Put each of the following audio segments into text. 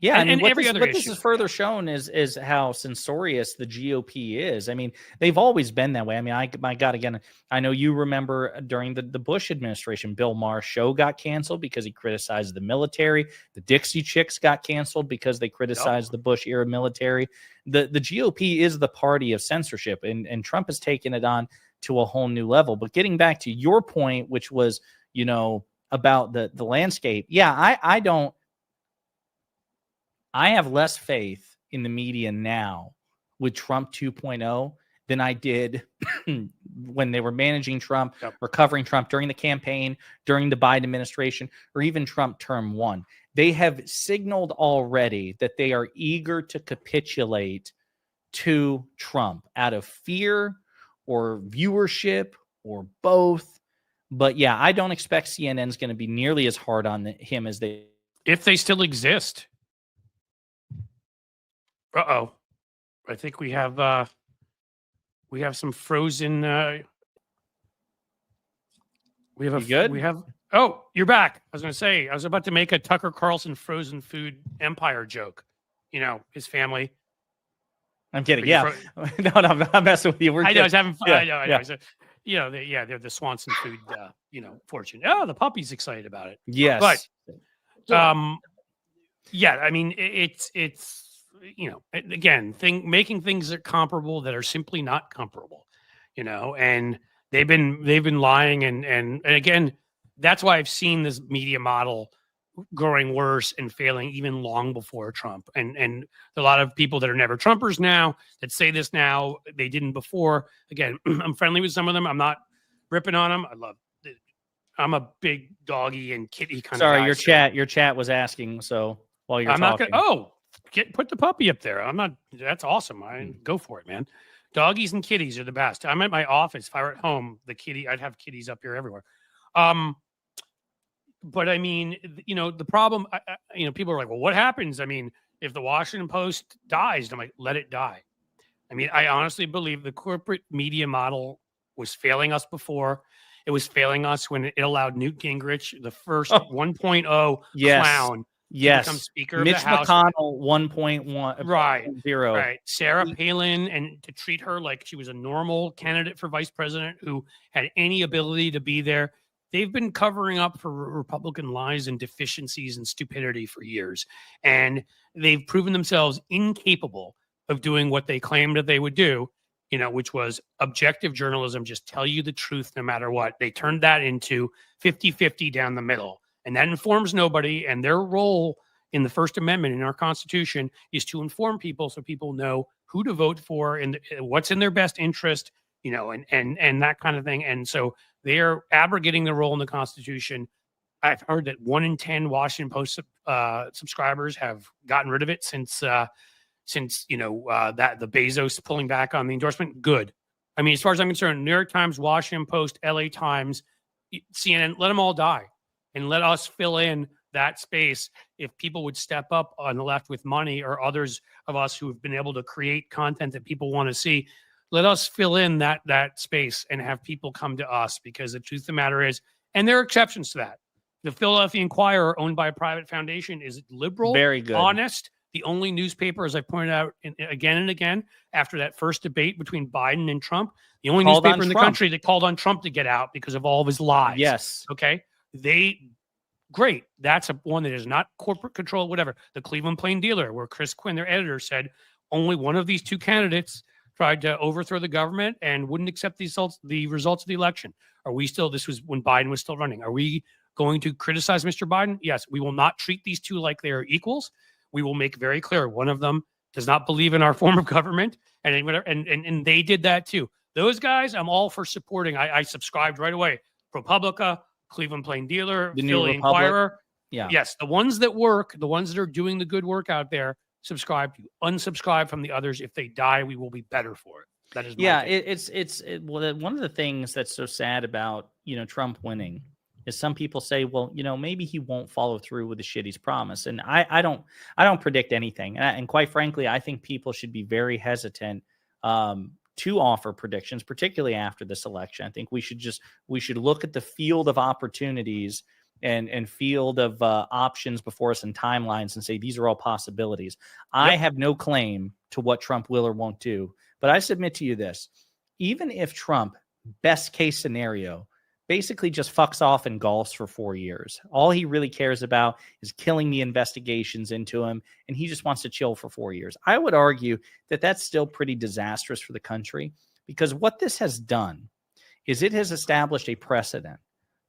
Yeah, and, I mean, and what every this, other what issue. this is further shown is how censorious the GOP is. I mean, they've always been that way. I mean, my God, again, I know you remember during the Bush administration, Bill Maher's show got canceled because he criticized the military. The Dixie Chicks got canceled because they criticized the Bush era military. The GOP is the party of censorship, and Trump has taken it on to a whole new level. But getting back to your point, which was, about the landscape. Yeah, I have less faith in the media now with Trump 2.0 than I did when they were managing Trump or covering Trump during the campaign, during the Biden administration, or even Trump term 1. They have signaled already that they are eager to capitulate to Trump out of fear or viewership or both. But yeah, I don't expect CNN's going to be nearly as hard on him as they... If they still exist. Uh-oh. I think we have some frozen oh, you're back. I was going to say, I was about to make a Tucker Carlson frozen food empire joke. His family. I'm kidding. Yeah. No, I'm messing with you. I know, I was having fun. I know. So, they're the Swanson food, fortune. Oh, the puppy's excited about it. Yes. But, I mean, it's again, making things that are comparable that are simply not comparable, and they've been lying. And again, that's why I've seen this media model growing worse and failing even long before Trump. And a lot of people that are never Trumpers now that say this now, they didn't before. Again, I'm friendly with some of them. I'm not ripping on them. I'm a big doggy and kitty kind of guy. Sorry, your chat was asking. So while you're talking. Put the puppy up there. That's awesome. Go for it, man. Doggies and kitties are the best. I'm at my office. If I were at home, I'd have kitties up here everywhere. But I mean, the problem, people are like, well, what happens? I mean, if the Washington Post dies, I'm like, let it die. I mean, I honestly believe the corporate media model was failing us before. It was failing us when it allowed Newt Gingrich, the first 1.0 clown, to become Speaker Mitch of the House. McConnell 1.1. Right. Sarah Palin, and to treat her like she was a normal candidate for vice president who had any ability to be there. They've been covering up for Republican lies and deficiencies and stupidity for years. And they've proven themselves incapable of doing what they claimed that they would do, which was objective journalism, just tell you the truth no matter what. They turned that into 50-50 down the middle. And that informs nobody. And their role in the First Amendment in our Constitution is to inform people so people know who to vote for and what's in their best interest, and that kind of thing. And so they are abrogating their role in the Constitution. I've heard that 1 in 10 Washington Post subscribers have gotten rid of it since that the Bezos pulling back on the endorsement. Good. I mean, as far as I'm concerned, New York Times, Washington Post, LA Times, CNN, let them all die and let us fill in that space. If people would step up on the left with money, or others of us who have been able to create content that people want to see, let us fill in that space and have people come to us, because the truth of the matter is, and there are exceptions to that. The Philadelphia Inquirer, owned by a private foundation, is liberal, very good, honest. The only newspaper, as I pointed out again and again, after that first debate between Biden and Trump, the only newspaper in the country that called on Trump to get out because of all of his lies. Yes. Okay. Great. That's one that is not corporate control, whatever. The Cleveland Plain Dealer, where Chris Quinn, their editor, said only one of these two candidates tried to overthrow the government and wouldn't accept the results of the election. This was when Biden was still running. Are we going to criticize Mr. Biden? Yes, we will not treat these two like they are equals. We will make very clear one of them does not believe in our form of government, and they did that too. Those guys, I'm all for supporting. I subscribed right away. ProPublica, Cleveland Plain Dealer, the Philly Inquirer. Yeah. Yes, the ones that work, the ones that are doing the good work out there, subscribe to. Unsubscribe from the others. If they die, we will be better for it. That is my take. One of the things that's so sad about Trump winning is some people say, well, maybe he won't follow through with the shit he's promised, and I don't predict anything, and quite frankly, I think people should be very hesitant to offer predictions, particularly after this election. I think we should look at the field of opportunities and field of options before us and timelines and say these are all possibilities. I have no claim to what Trump will or won't do, but I submit to you this: even if Trump, best case scenario, basically just fucks off and golfs for 4 years, all he really cares about is killing the investigations into him, and he just wants to chill for 4 years, I would argue that that's still pretty disastrous for the country, because what this has done is it has established a precedent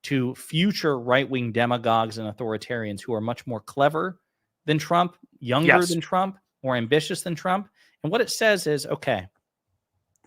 to future right-wing demagogues and authoritarians who are much more clever than Trump, younger than Trump, more ambitious than Trump. And what it says is, okay,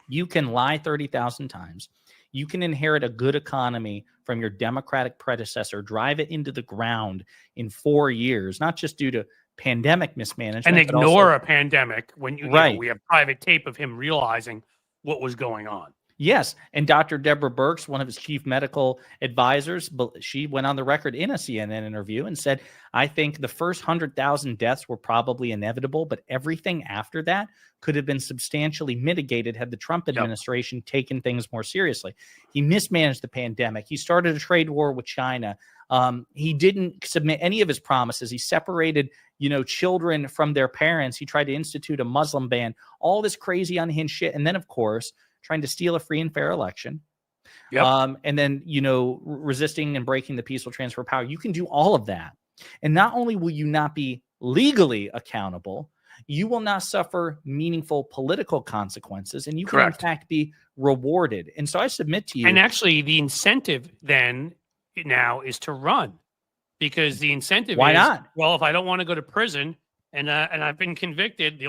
you can lie 30,000 times. You can inherit a good economy from your Democratic predecessor, drive it into the ground in 4 years, not just due to pandemic mismanagement. And ignore a pandemic when you know, we have private tape of him realizing what was going on. Yes. And Dr. Deborah Birx, one of his chief medical advisors, she went on the record in a CNN interview and said, I think the first 100,000 deaths were probably inevitable, but everything after that could have been substantially mitigated had the Trump administration taken things more seriously. He mismanaged the pandemic. He started a trade war with China. He didn't submit any of his promises. He separated, children from their parents. He tried to institute a Muslim ban, all this crazy unhinged shit. And then, of course, trying to steal a free and fair election, and then, resisting and breaking the peaceful transfer of power. You can do all of that. And not only will you not be legally accountable, you will not suffer meaningful political consequences, and you can, in fact, be rewarded. And so I submit to you. And actually, the incentive then now is to run, because the incentive Why not? Well, if I don't want to go to prison and I've been convicted,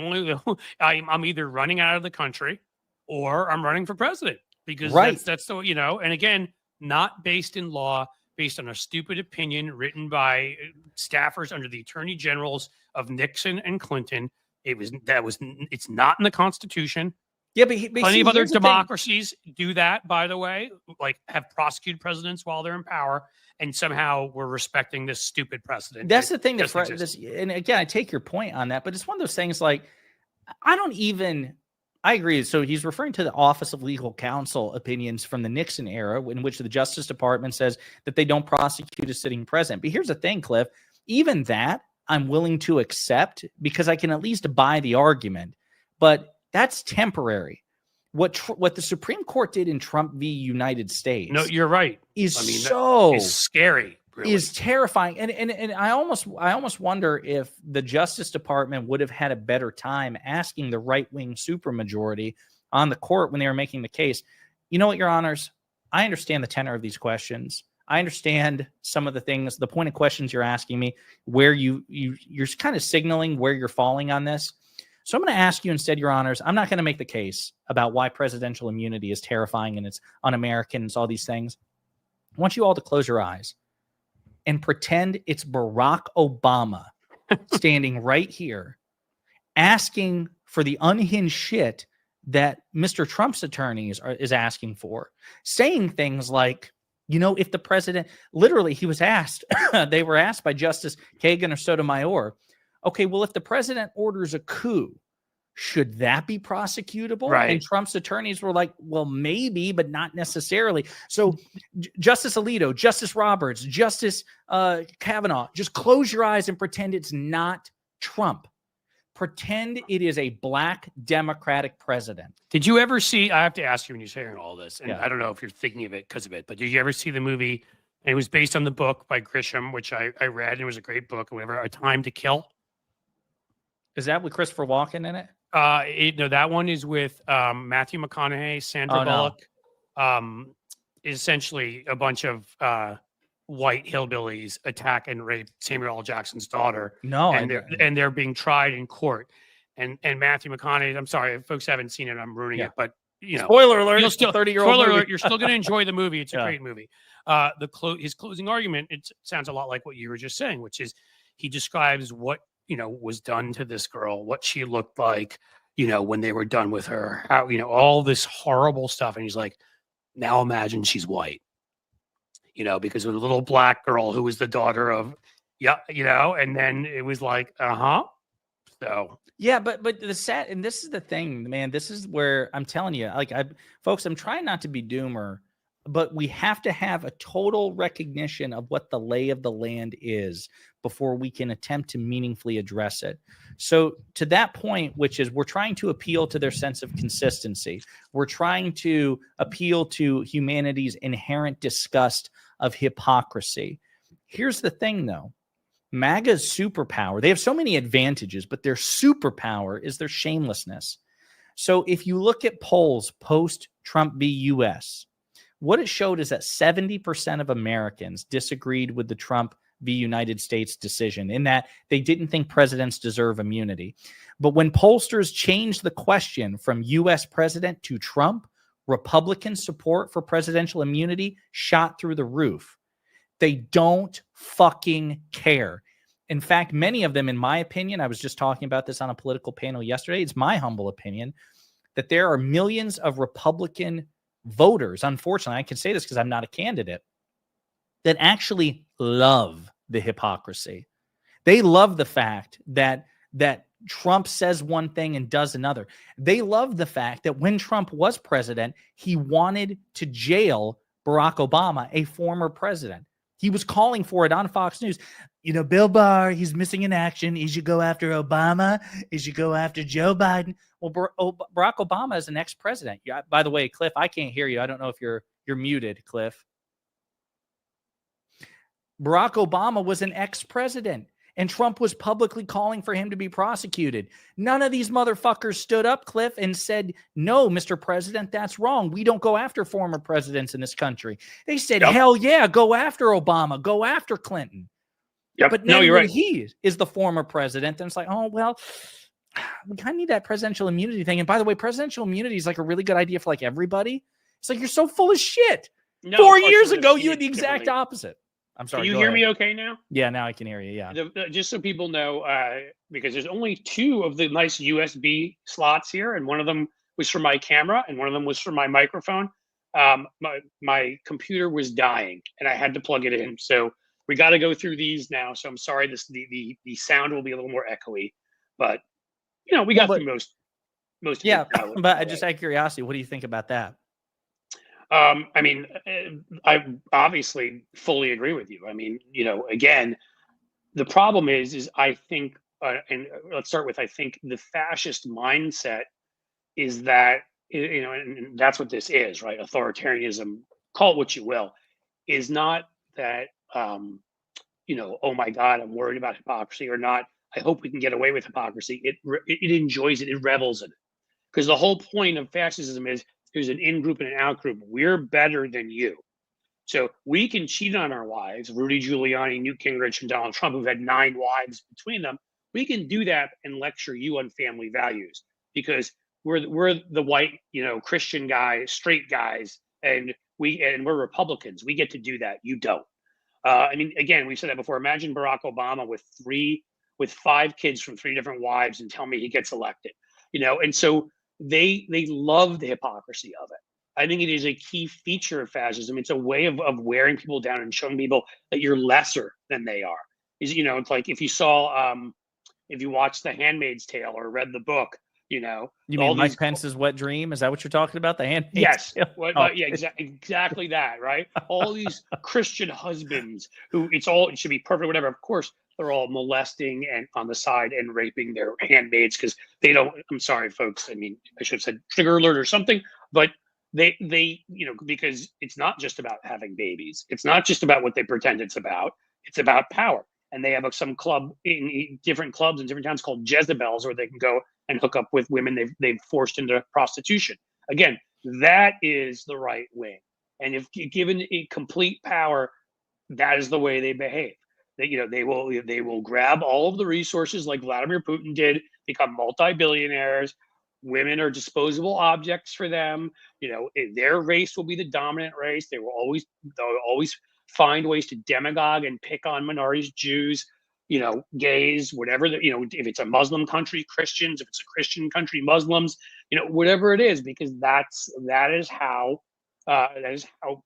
I'm either running out of the country or I'm running for president, because that's so, and again, not based in law, based on a stupid opinion written by staffers under the attorney generals of Nixon and Clinton. It's not in the Constitution. Yeah, but plenty of other democracies do that, by the way, like have prosecuted presidents while they're in power, and somehow we're respecting this stupid precedent. That's the thing and again, I take your point on that, but it's one of those things like, I agree. So he's referring to the Office of Legal Counsel opinions from the Nixon era, in which the Justice Department says that they don't prosecute a sitting president. But here's the thing, Cliff, even that I'm willing to accept, because I can at least buy the argument, but that's temporary. What the Supreme Court did in Trump v. United States. No, you're right. Is scary. Really. Is terrifying. And I almost wonder if the Justice Department would have had a better time asking the right-wing supermajority on the court when they were making the case. You know what, Your Honors? I understand the tenor of these questions. I understand some of the things, the point of questions you're asking me, where you're kind of signaling where you're falling on this. So I'm going to ask you instead, Your Honors, I'm not going to make the case about why presidential immunity is terrifying and it's un-American and it's all these things. I want you all to close your eyes and pretend it's Barack Obama standing right here asking for the unhinged shit that Mr. Trump's attorneys is asking for, saying things like, if the president, literally he was asked, they were asked by Justice Kagan or Sotomayor, okay, well, if the president orders a coup, should that be prosecutable? Right. And Trump's attorneys were like, well, maybe, but not necessarily. So Justice Alito, Justice Roberts, Justice Kavanaugh, just close your eyes and pretend it's not Trump. Pretend it is a black Democratic president. Did you ever see, I have to ask you when you're saying all this, and I don't know if you're thinking of it because of it, but did you ever see the movie, and it was based on the book by Grisham, which I read, and it was a great book, or whatever, A Time to Kill? Is that with Christopher Walken in it? No, that one is with Matthew McConaughey, Sandra Bullock. Essentially a bunch of white hillbillies attack and rape Samuel L. Jackson's daughter. And they're being tried in court. And Matthew McConaughey, I'm sorry, if folks haven't seen it, I'm ruining it, but spoiler alert, you'll still 30-year-old spoiler movie. alert, you're still going to enjoy the movie. It's a great movie. His closing argument, it sounds a lot like what you were just saying, which is he describes what was done to this girl, what she looked like, when they were done with her, how, all this horrible stuff. And he's like, now imagine she's white, because it was a little black girl who was the daughter of, and then it was like, So, yeah, but the sad, and this is the thing, man, this is where I'm telling you, folks, I'm trying not to be doomer but we have to have a total recognition of what the lay of the land is before we can attempt to meaningfully address it. So to that point, which is we're trying to appeal to their sense of consistency. We're trying to appeal to humanity's inherent disgust of hypocrisy. Here's the thing, though. MAGA's superpower, they have so many advantages, but their superpower is their shamelessness. So if you look at polls post-Trump v. U.S., what it showed is that 70% of Americans disagreed with the Trump v. United States decision, in that they didn't think presidents deserve immunity. But when pollsters changed the question from U.S. president to Trump, Republican support for presidential immunity shot through the roof. They don't fucking care. In fact, many of them, in my opinion, I was just talking about this on a political panel yesterday, it's my humble opinion, that there are millions of Republican voters, unfortunately, I can say this because I'm not a candidate, that actually love the hypocrisy. They love the fact that Trump says one thing and does another. They love the fact that when Trump was president, he wanted to jail Barack Obama, a former president. He was calling for it on Fox News. You know, Bill Barr, he's missing in action. He should go after Obama. He should go after Joe Biden. Well, Barack Obama is an ex-president. Yeah, by the way, Cliff, I can't hear you. I don't know if you're muted, Cliff. Barack Obama was an ex-president, and Trump was publicly calling for him to be prosecuted. None of these motherfuckers stood up, Cliff, and said, no, Mr. President, that's wrong. We don't go after former presidents in this country. They said, hell yeah, go after Obama, go after Clinton. Yep. But then when he is the former president, then it's like, oh, well, we kind of need that presidential immunity thing. And by the way, presidential immunity is like a really good idea for like everybody. It's like, you're so full of shit. No, 4 years ago, you had the exact opposite. I'm sorry. Can you hear me okay now? Yeah, now I can hear you. Yeah. Just so people know, because there's only 2 of the nice USB slots here, and one of them was for my camera, and one of them was for my microphone. My computer was dying, and I had to plug it in. So we got to go through these now. So I'm sorry, the sound will be a little more echoey, but you know, we got through most. Yeah, but I just out of curiosity, what do you think about that? I mean, I obviously fully agree with you. I mean, you know, again, the problem is I think, and let's start with, I think the fascist mindset is that, you know, and that's what this is, right? Authoritarianism, call it what you will, is not that, you know, oh my God, I'm worried about hypocrisy, or not, I hope we can get away with hypocrisy. It enjoys it, it revels in it. Because the whole point of fascism is there's an in-group and an out-group. We're better than you. So we can cheat on our wives, Rudy Giuliani, Newt Gingrich, and Donald Trump, who've had 9 wives between them. We can do that and lecture you on family values because we're the white, you know, Christian guys, straight guys, and we're Republicans. We get to do that. You don't. I mean, again, we've said that before. Imagine Barack Obama with 5 kids from 3 different wives, and tell me he gets elected. You know, and so they love the hypocrisy of it. I think it is a key feature of fascism. It's a way of wearing people down and showing people that you're lesser than they are. Is, you know, it's like if you saw, if you watched The Handmaid's Tale or read the book, you know. You mean Mike Pence's wet dream? Is that what you're talking about? The Handmaid's Yes. Tale? Yeah, exactly that, right? All these Christian husbands who it should be perfect, whatever. Of course, they're all molesting and on the side and raping their handmaids because they don't. I'm sorry, folks. I mean, I should have said trigger alert or something, but they, you know, because it's not just about having babies. It's not just about what they pretend it's about. It's about power. And they have some club in different clubs in different towns called Jezebels, where they can go and hook up with women they've forced into prostitution. Again, that is the right wing. And if given a complete power, that is the way they behave. That, you know, they will grab all of the resources like Vladimir Putin did, become multi-billionaires. Women are disposable objects for them. You know, their race will be the dominant race. They'll always find ways to demagogue and pick on minorities, Jews, you know, gays, whatever. You know, if it's a Muslim country, Christians. If it's a Christian country, Muslims. You know, whatever it is, because that is how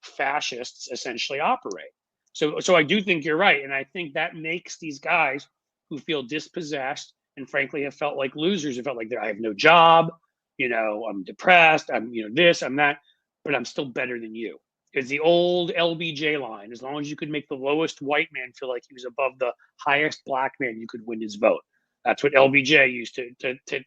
fascists essentially operate. So I do think you're right, and I think that makes these guys who feel dispossessed and frankly have felt like losers, have felt like I have no job, you know, I'm depressed, I'm, you know, this, I'm that, but I'm still better than you. It's the old LBJ line. As long as you could make the lowest white man feel like he was above the highest black man, you could win his vote. That's what LBJ used to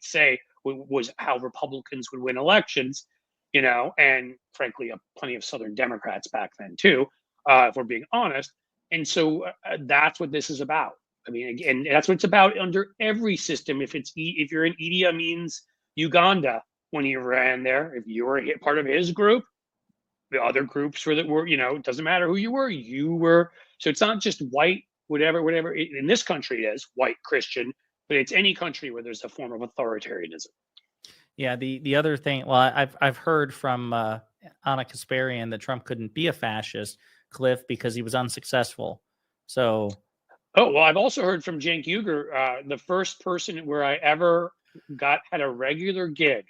say was how Republicans would win elections, and frankly, plenty of Southern Democrats back then too, if we're being honest. And so that's what this is about. I mean, and that's what it's about under every system. If you're in Idi Amin's Uganda when he ran there, if you were part of his group, the other groups were it doesn't matter who you were. So it's not just white, whatever. In this country it is white Christian, but it's any country where there's a form of authoritarianism. Yeah. The other thing, well, I've heard from Anna Kasparian that Trump couldn't be a fascist, Cliff, because he was unsuccessful. So. Oh, well, I've also heard from Cenk Uygur, the first person where I ever had a regular gig.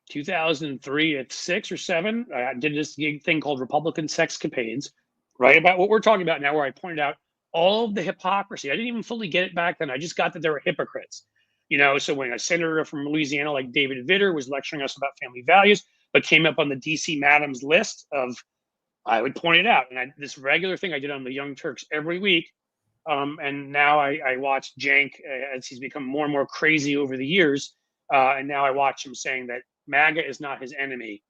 2003 at 6 or 7, I did this thing called Republican Sexcapades, right about what we're talking about now, where I pointed out all of the hypocrisy. I didn't even fully get it back then. I just got that there were hypocrites. So when a senator from Louisiana like David Vitter was lecturing us about family values, but came up on the DC Madams list I would point it out. And this regular thing I did on the Young Turks every week. And now I watch Cenk as he's become more and more crazy over the years. And now I watch him saying that MAGA is not his enemy.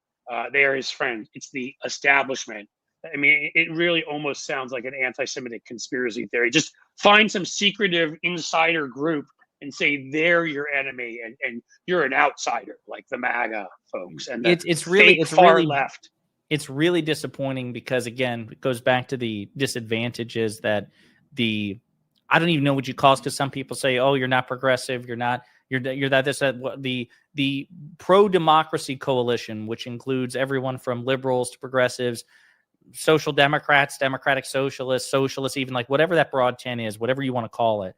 They are his friend. It's the establishment. I mean, it really almost sounds like an anti-Semitic conspiracy theory. Just find some secretive insider group and say they're your enemy and you're an outsider, like the MAGA folks. And it's really left. It's really disappointing because, again, it goes back to the disadvantages that I don't even know what you call it, because some people say, oh, you're not progressive, you're that, this, that. The pro-democracy coalition, which includes everyone from liberals to progressives, social democrats, democratic socialists, even like whatever that broad tent is, whatever you want to call it.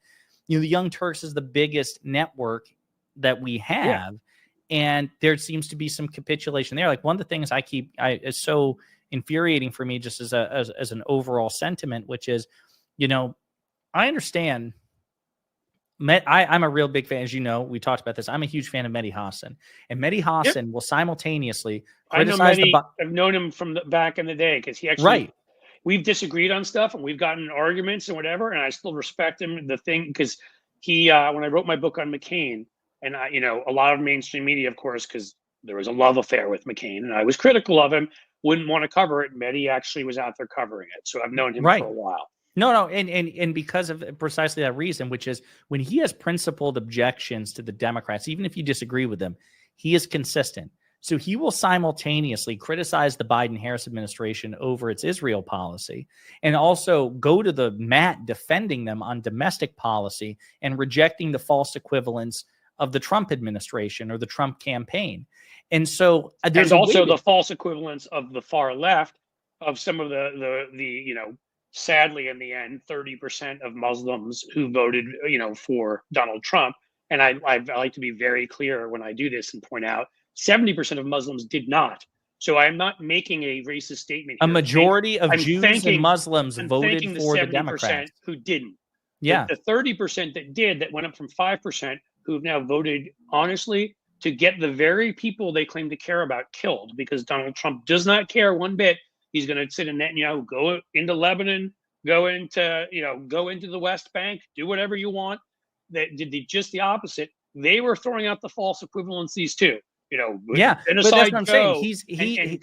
The Young Turks is the biggest network that we have. Yeah. And there seems to be some capitulation there. Like one of the things is so infuriating for me, just as an overall sentiment, which is, I understand. I'm a real big fan, as you know. We talked about this. I'm a huge fan of Mehdi Hassan, and Mehdi Hassan will simultaneously criticize I've known him from back in the day because he actually we've disagreed on stuff and we've gotten arguments and whatever, and I still respect him. The thing because he when I wrote my book on McCain, and a lot of mainstream media, of course, because there was a love affair with McCain, and I was critical of him, wouldn't want to cover it. Mehdi actually was out there covering it, so I've known him for a while. No, and because of precisely that reason, which is when he has principled objections to the Democrats, even if you disagree with them, he is consistent. So he will simultaneously criticize the Biden-Harris administration over its Israel policy and also go to the mat defending them on domestic policy and rejecting the false equivalence of the Trump administration or the Trump campaign. And so there's also the false equivalence of the far left of some of the sadly, in the end, 30% of Muslims who voted, for Donald Trump. And I like to be very clear when I do this and point out 70% of Muslims did not. So I am not making a racist statement here. A majority of Jews and Muslims voted for the Democrats who didn't. Yeah. The 30% that did, that went up from 5%, who've now voted honestly to get the very people they claim to care about killed, because Donald Trump does not care one bit. He's going to sit in Netanyahu, go into Lebanon, go into the West Bank, do whatever you want. That did just the opposite. They were throwing out the false equivalencies too. But that's what I'm saying.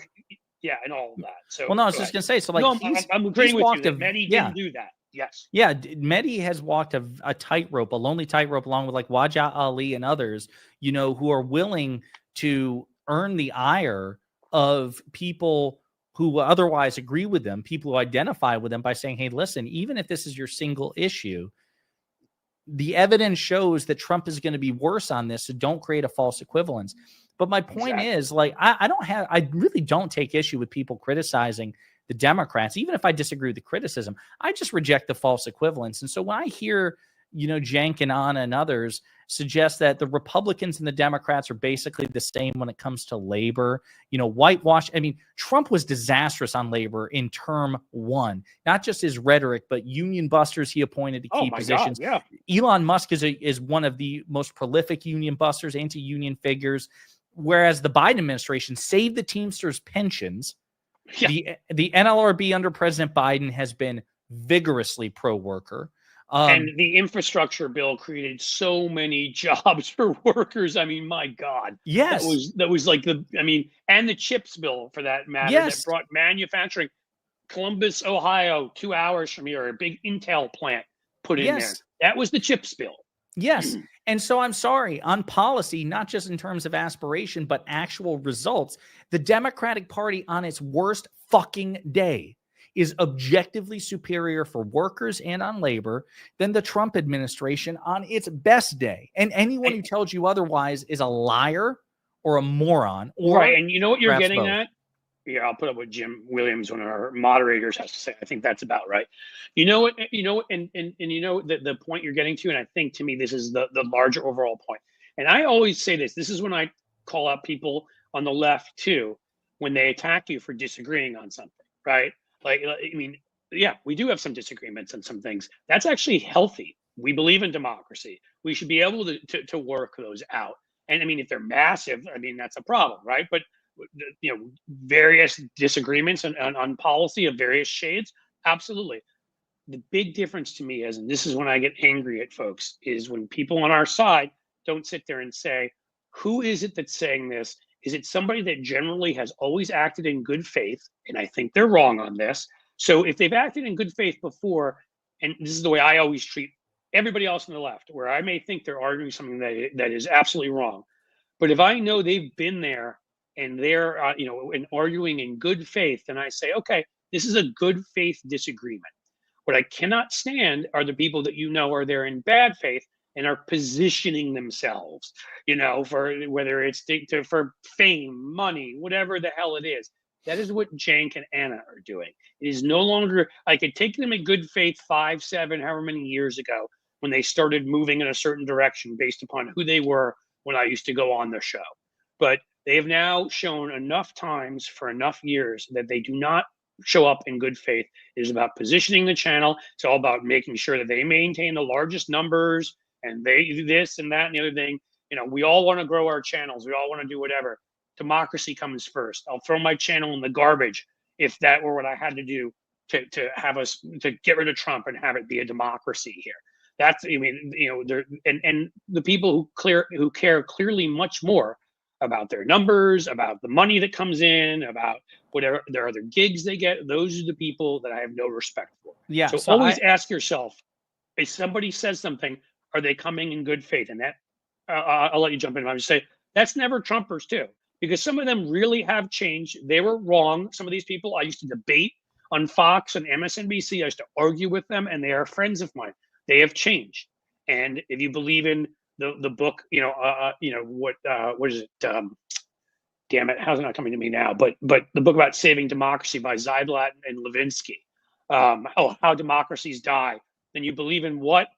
And all of that. So, I was just going to say. So, I'm agreeing with you that Mehdi didn't do that. Yes. Yeah, Mehdi has walked a tightrope, a lonely tightrope, along with like Wajah Ali and others, who are willing to earn the ire of people who otherwise agree with them, people who identify with them, by saying, hey, listen, even if this is your single issue, the evidence shows that Trump is going to be worse on this, so don't create a false equivalence. But my point is, like, I really don't take issue with people criticizing the Democrats, even if I disagree with the criticism. I just reject the false equivalence. And so when I hear, Cenk and Anna and others suggest that the Republicans and the Democrats are basically the same when it comes to labor, whitewash. I mean, Trump was disastrous on labor in term 1, not just his rhetoric, but union busters he appointed to key positions. God, yeah. Elon Musk is one of the most prolific union busters, anti-union figures, whereas the Biden administration saved the Teamsters pensions The NLRB under President Biden has been vigorously pro-worker. And the infrastructure bill created so many jobs for workers. I mean, my God. Yes. That was like and the CHIPS bill for that matter, that brought manufacturing. Columbus, Ohio, 2 hours from here, a big Intel plant put in there. That was the CHIPS bill. Yes. And so I'm sorry, on policy, not just in terms of aspiration, but actual results, the Democratic Party on its worst fucking day is objectively superior for workers and on labor than the Trump administration on its best day. And anyone who tells you otherwise is a liar or a moron. Or right. And you know what you're getting both. at? Yeah, I'll put up what Jim Williams, one of our moderators, has to say. I think that's about right. You know what, and you know the point you're getting to, and I think to me this is the larger overall point. And I always say this. This is when I call out people on the left too, when they attack you for disagreeing on something, right? Like, I mean, yeah, we do have some disagreements on some things. That's actually healthy. We believe in democracy. We should be able to work those out. And I mean, if they're massive, I mean, that's a problem, right? But various disagreements on policy of various shades, absolutely. The big difference to me is, and this is when I get angry at folks, is when people on our side don't sit there and say, who is it that's saying this? Is it somebody that generally has always acted in good faith? And I think they're wrong on this. So if they've acted in good faith before, and this is the way I always treat everybody else on the left, where I may think they're arguing something that is absolutely wrong. But if I know they've been there and they're, and arguing in good faith, then I say, okay, this is a good faith disagreement. What I cannot stand are the people that are there in bad faith and are positioning themselves, for whether it's for fame, money, whatever the hell it is. That is what Cenk and Anna are doing. It is no longer, I could take them in good faith 5, 7, however many years ago when they started moving in a certain direction based upon who they were when I used to go on the show. But they have now shown enough times for enough years that they do not show up in good faith. It is about positioning the channel. It's all about making sure that they maintain the largest numbers and they do this and that and the other thing. We all want to grow our channels. We all want to do whatever. Democracy comes first. I'll throw my channel in the garbage if that were what I had to do to get rid of Trump and have it be a democracy here. That's, and the people who care clearly much more about their numbers, about the money that comes in, about whatever their other gigs they get. Those are the people that I have no respect for. Yeah. So always ask yourself, if somebody says something, are they coming in good faith? And that, I'll let you jump in. I'll just say that's never Trumpers too, because some of them really have changed. They were wrong. Some of these people I used to debate on Fox and MSNBC. I used to argue with them, and they are friends of mine. They have changed. And if you believe in the book, what is it? Damn it, how's it not coming to me now? But the book about saving democracy by Zyblatt and Levinsky. How democracies die. Then you believe in what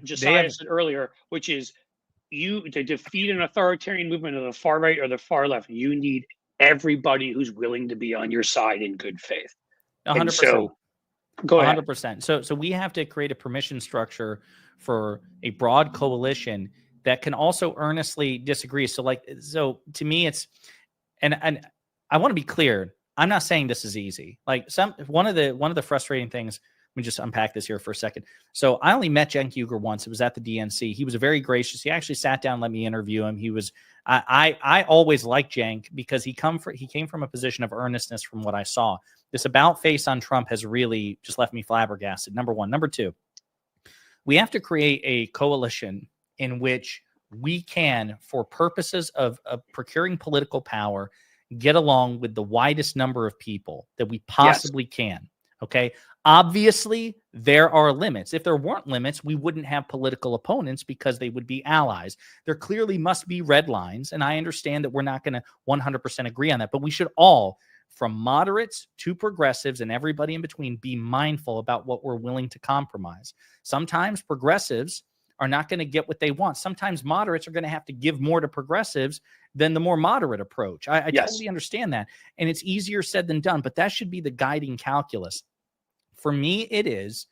Jessiah said earlier, which is to defeat an authoritarian movement of the far right or the far left, you need everybody who's willing to be on your side in good faith. 100%. So, go ahead. 100%. So we have to create a permission structure for a broad coalition that can also earnestly disagree. So to me, it's, and I want to be clear. I'm not saying this is easy. Like one of the frustrating things. Let me just unpack this here for a second. So I only met Cenk Uygur once. It was at the DNC. He was very gracious. He actually sat down and let me interview him. He was, I always liked Cenk because he came from a position of earnestness from what I saw. This about face on Trump has really just left me flabbergasted. Number one. Number two, we have to create a coalition in which we can, for purposes of procuring political power, get along with the widest number of people that we possibly can. Okay. Obviously, there are limits. If there weren't limits, we wouldn't have political opponents because they would be allies. There clearly must be red lines. And I understand that we're not going to 100% agree on that, but we should all, from moderates to progressives and everybody in between, be mindful about what we're willing to compromise. Sometimes progressives are not going to get what they want. Sometimes moderates are going to have to give more to progressives than the more moderate approach. I totally understand that. And it's easier said than done, but that should be the guiding calculus. For me, it is,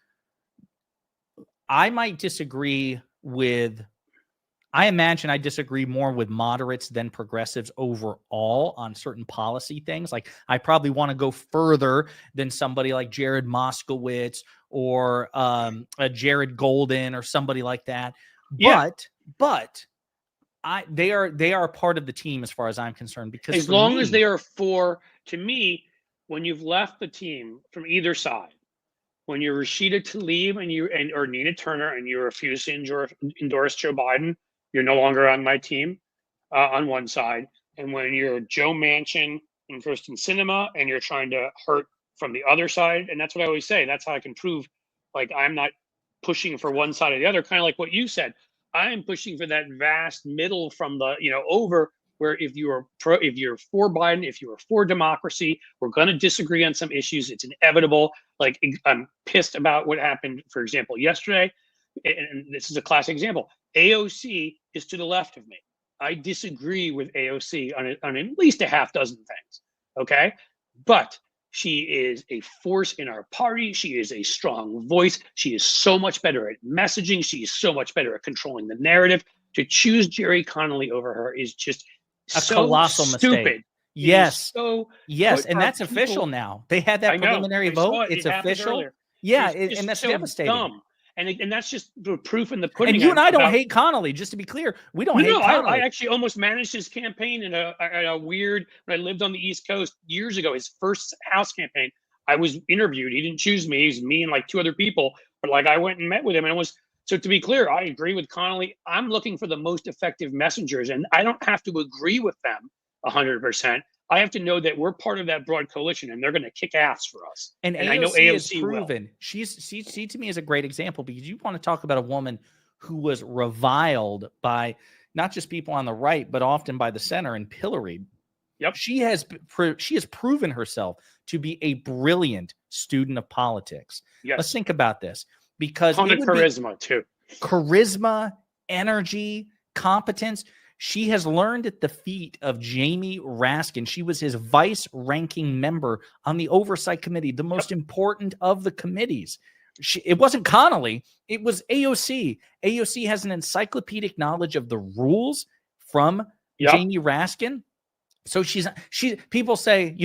I might disagree with I imagine I disagree more with moderates than progressives overall on certain policy things. Like I probably want to go further than somebody like Jared Moskowitz or a Jared Golden or somebody like that. Yeah. But they are a part of the team as far as I'm concerned, because as long as they are to me, when you've left the team from either side, when you're Rashida Tlaib or Nina Turner and you refuse to endorse Joe Biden, you're no longer on my team on one side. And when you're Joe Manchin and Kristen Sinema and you're trying to hurt from the other side, and that's what I always say, that's how I can prove like I'm not pushing for one side or the other, kind of like what you said. I am pushing for that vast middle from the, over where if you're for Biden, if you're for democracy, we're going to disagree on some issues. It's inevitable. Like I'm pissed about what happened, for example, yesterday. And this is a classic example. AOC is to the left of me. I disagree with AOC on at least a half dozen things. Okay. But she is a force in our party. She is a strong voice. She is so much better at messaging. She is so much better at controlling the narrative. To choose Jerry Connolly over her is just a so colossal stupid. mistake. Yes. Yes. And that's official now. They had that preliminary vote. It's official. Yeah. And that's so devastating. Dumb. And that's just the proof in the pudding. And you and I don't hate Connolly, just to be clear. We don't hate Connolly. I actually almost managed his campaign in a weird, when I lived on the East Coast years ago, his first House campaign. I was interviewed. He didn't choose me. He's me and like two other people. But like I went and met with him, and it was, so to be clear, I agree with Connolly. I'm looking for the most effective messengers, and I don't have to agree with them 100%. I have to know that we're part of that broad coalition, and they're going to kick ass for us. And I know AOC is proven. Will. She to me is a great example, because you want to talk about a woman who was reviled by not just people on the right, but often by the center and pilloried. Yep. She has proven herself to be a brilliant student of politics. Yes. Let's think about this, because charisma too. Charisma, energy, competence. She has learned at the feet of Jamie Raskin. She was his vice-ranking member on the Oversight Committee, the most important of the committees. It wasn't Connolly. It was AOC. AOC has an encyclopedic knowledge of the rules from Jamie Raskin. So people say,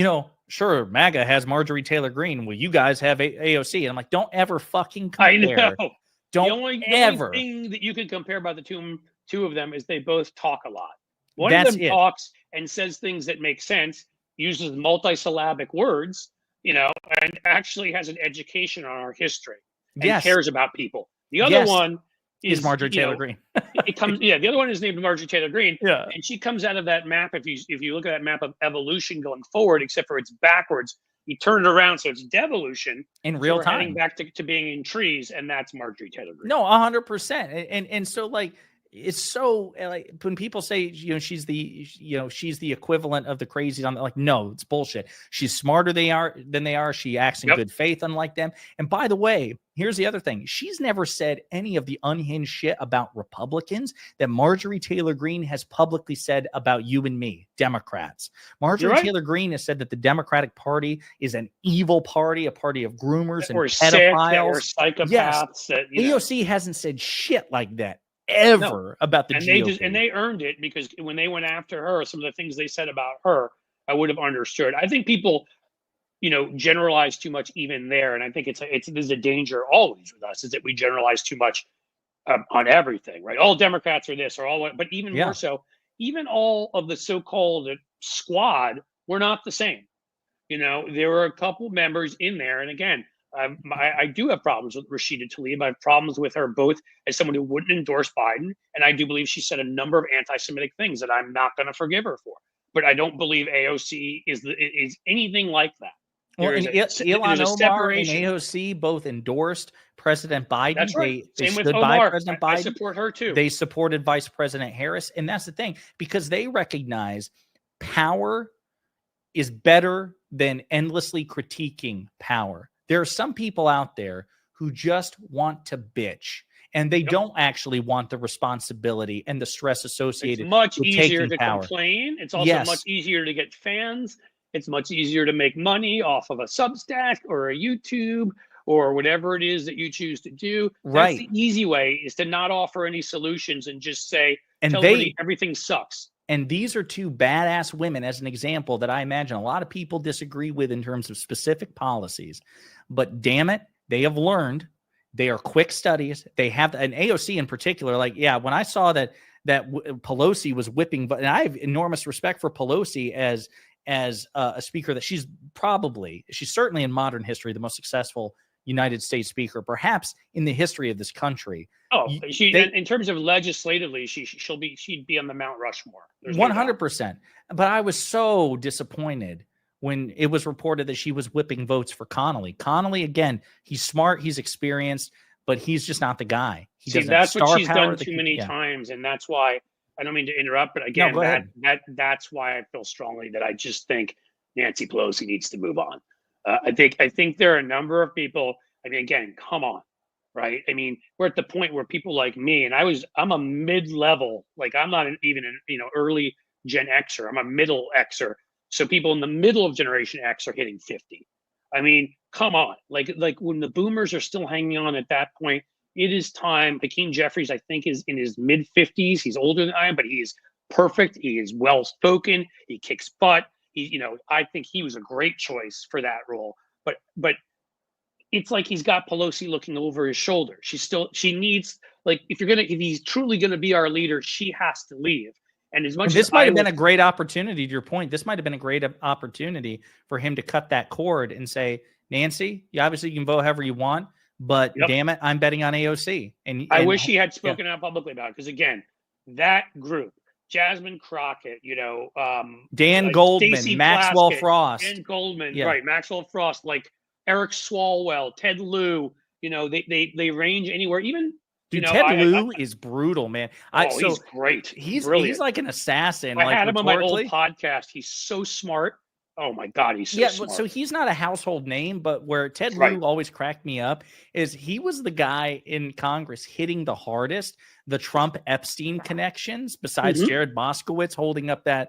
sure, MAGA has Marjorie Taylor Greene. Well, you guys have AOC. And I'm like, don't ever fucking compare. I know. Don't the only thing that you can compare about the two of them is they both talk a lot. One of them talks and says things that make sense, uses multisyllabic words, and actually has an education on our history and cares about people. The other one is Marjorie Taylor Greene. The other one is named Marjorie Taylor Greene. Yeah. And she comes out of that map. If you look at that map of evolution going forward, except for it's backwards, you turn it around, so it's devolution in real time, heading back to being in trees, and that's Marjorie Taylor Greene. No, 100%. And so like, it's so like when people say, she's the equivalent of the crazies. I'm like, no, it's bullshit. She's smarter than they are. She acts in good faith, unlike them. And by the way, here's the other thing. She's never said any of the unhinged shit about Republicans that Marjorie Taylor Greene has publicly said about you and me, Democrats. Marjorie Taylor Greene has said that the Democratic Party is an evil party, a party of groomers and pedophiles. Or psychopaths. Yes. AOC hasn't said shit like that ever about the GOP. They earned it, because when they went after her, some of the things they said about her, I would have understood. I think people, generalize too much even there, and I think there's a danger always with us, is that we generalize too much on everything, right? All Democrats are this, or all, but even more so, even all of the so-called squad were not the same. There were a couple members in there, and again, I do have problems with Rashida Tlaib. I have problems with her both as someone who wouldn't endorse Biden, and I do believe she said a number of anti-Semitic things that I'm not going to forgive her for. But I don't believe AOC is anything like that. Well, Ilhan Omar and AOC both endorsed President Biden. That's right. They Same stood with by Omar. President Biden. I support her too. They supported Vice President Harris, and that's the thing, because they recognize power is better than endlessly critiquing power. There are some people out there who just want to bitch, and they don't actually want the responsibility and the stress associated. It's much with easier to power. Complain. It's also much easier to get fans. It's much easier to make money off of a Substack or a YouTube or whatever it is that you choose to do. That's the easy way, is to not offer any solutions and just say, tell everybody everything sucks. And these are two badass women, as an example, that I imagine a lot of people disagree with in terms of specific policies. But damn it, they have learned. They are quick studies. They have an AOC in particular. Like, yeah, when I saw that Pelosi was whipping, but I have enormous respect for Pelosi as a speaker, that she's certainly in modern history the most successful United States speaker, perhaps in the history of this country. Oh, in terms of legislatively, she'd be on the Mount Rushmore. 100%. But I was so disappointed when it was reported that she was whipping votes for Connolly. Connolly, again, he's smart, he's experienced, but he's just not the guy. That's what she's done too many times, and that's why, I don't mean to interrupt, but again, that's why I feel strongly that I just think Nancy Pelosi needs to move on. I think there are a number of people. I mean, again, come on, right? I mean, we're at the point where people like me, and I'm a mid-level, like I'm not even an early Gen Xer. I'm a middle Xer. So people in the middle of Generation X are hitting 50. I mean, come on, like when the boomers are still hanging on at that point, it is time. Hakeem Jeffries, I think, is in his mid-50s. He's older than I am, but he is perfect. He is well-spoken. He kicks butt. I think he was a great choice for that role. But it's like he's got Pelosi looking over his shoulder. She needs, like, if he's truly gonna be our leader, she has to leave. And as much as this might have been a great opportunity, to your point, this might have been a great opportunity for him to cut that cord and say, Nancy, you obviously can vote however you want, but damn it, I'm betting on AOC. And I wish he had spoken out publicly about it, because again, that group, Jasmine Crockett, Dan Goldman, Stacey Maxwell Plaskett, Frost, Dan Goldman, right? Maxwell Frost, like Eric Swalwell, Ted Lieu. They range anywhere. Even Ted Lieu is brutal, man. He's great. He's like an assassin. I had him on my old podcast. He's so smart. Oh my God, he's so smart. So he's not a household name, but where Ted Lieu always cracked me up is he was the guy in Congress hitting the hardest the Trump Epstein connections, besides Jared Moskowitz holding up that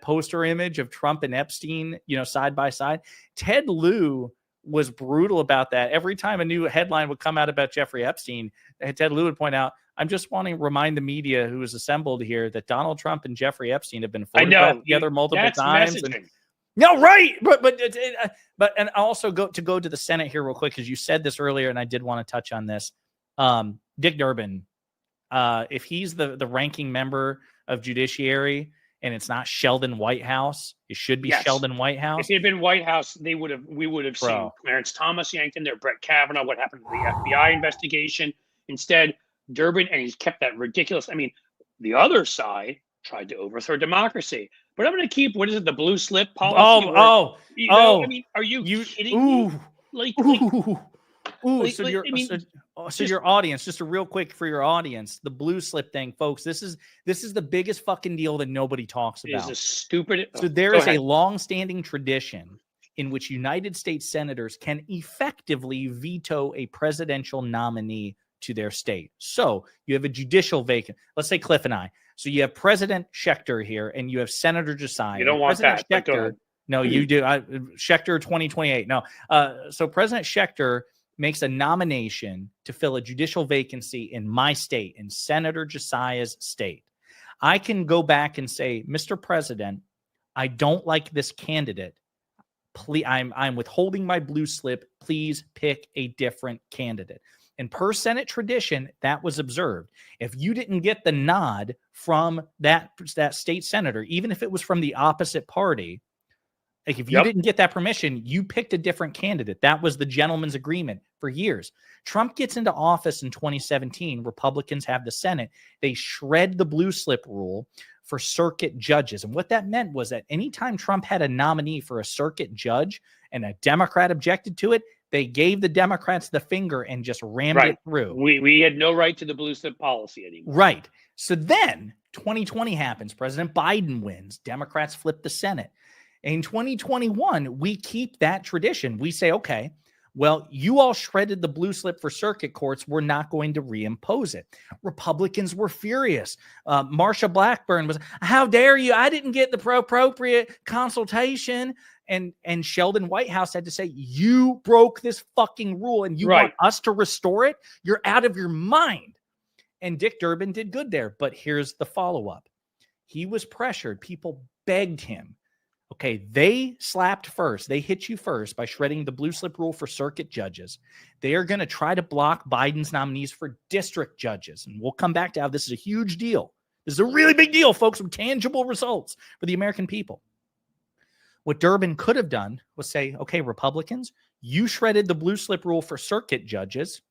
poster image of Trump and Epstein, side by side. Ted Lieu was brutal about that. Every time a new headline would come out about Jeffrey Epstein, Ted Lieu would point out, I'm just wanting to remind the media who is assembled here that Donald Trump and Jeffrey Epstein have been photographed together multiple times. No, right. But and also go to the Senate here real quick, because you said this earlier and I did want to touch on this. Dick Durbin, if he's the ranking member of Judiciary and it's not Sheldon Whitehouse, it should be Sheldon Whitehouse. If it had been Whitehouse, we would have seen Clarence Thomas yanked in there, Brett Kavanaugh, what happened to the FBI investigation. Instead, Durbin, and he's kept that ridiculous. I mean, the other side tried to overthrow democracy. But I'm going to keep, what is it, the blue slip policy? I mean, are you kidding me? So your audience, just a real quick for your audience, the blue slip thing, folks, this is the biggest fucking deal that nobody talks about. It is a stupid. So there is a long-standing tradition in which United States senators can effectively veto a presidential nominee to their state. So you have a judicial vacant. Let's say Cliff and I. So you have President Schechter here, and you have Senator Jessiah. You don't want President that. Schechter, no, you do. Schechter 2028. No. So President Schechter makes a nomination to fill a judicial vacancy in my state, in Senator Jessiah's state. I can go back and say, Mr. President, I don't like this candidate. Please, I'm withholding my blue slip. Please pick a different candidate. And per Senate tradition, that was observed. If you didn't get the nod from that state senator, even if it was from the opposite party, like if you didn't get that permission, you picked a different candidate. That was the gentleman's agreement for years. Trump gets into office in 2017. Republicans have the Senate. They shred the blue slip rule for circuit judges. And what that meant was that anytime Trump had a nominee for a circuit judge and a Democrat objected to it, they gave the Democrats the finger and just rammed it through. We had no right to the blue slip policy anymore. Right. So then 2020 happens. President Biden wins. Democrats flip the Senate. In 2021, we keep that tradition. We say, okay, well, you all shredded the blue slip for circuit courts. We're not going to reimpose it. Republicans were furious. Marsha Blackburn was, how dare you? I didn't get the appropriate consultation. And Sheldon Whitehouse had to say, you broke this fucking rule and you want us to restore it? You're out of your mind. And Dick Durbin did good there. But here's the follow-up. He was pressured. People begged him. Okay, they slapped first. They hit you first by shredding the blue slip rule for circuit judges. They are going to try to block Biden's nominees for district judges. And we'll come back to how this is a huge deal. This is a really big deal, folks, with tangible results for the American people. What Durbin could have done was say, okay, Republicans, you shredded the blue slip rule for circuit judges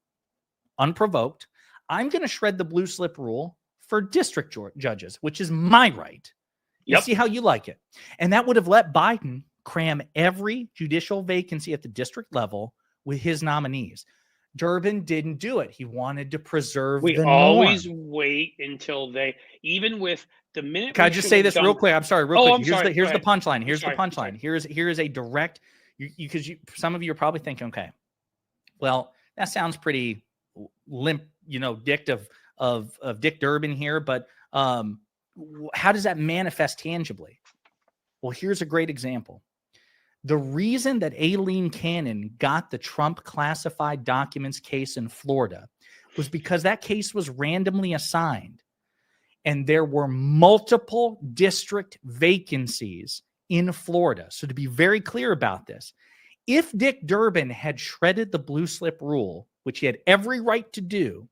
unprovoked. I'm going to shred the blue slip rule for district judges, which is my right. You see how you like it. And that would have let Biden cram every judicial vacancy at the district level with his nominees. Durbin didn't do it. He wanted to preserve the norm. We always wait until they, even with the minute. Can I just say this real quick? I'm sorry, real quick. Here's the punchline. Here's the punchline. Here's a direct, because some of you are probably thinking, okay, well, that sounds pretty limp, dict of Dick Durbin here, but how does that manifest tangibly? Well, here's a great example. The reason that Aileen Cannon got the Trump classified documents case in Florida was because that case was randomly assigned. And there were multiple district vacancies in Florida. So to be very clear about this, if Dick Durbin had shredded the blue slip rule, which he had every right to do,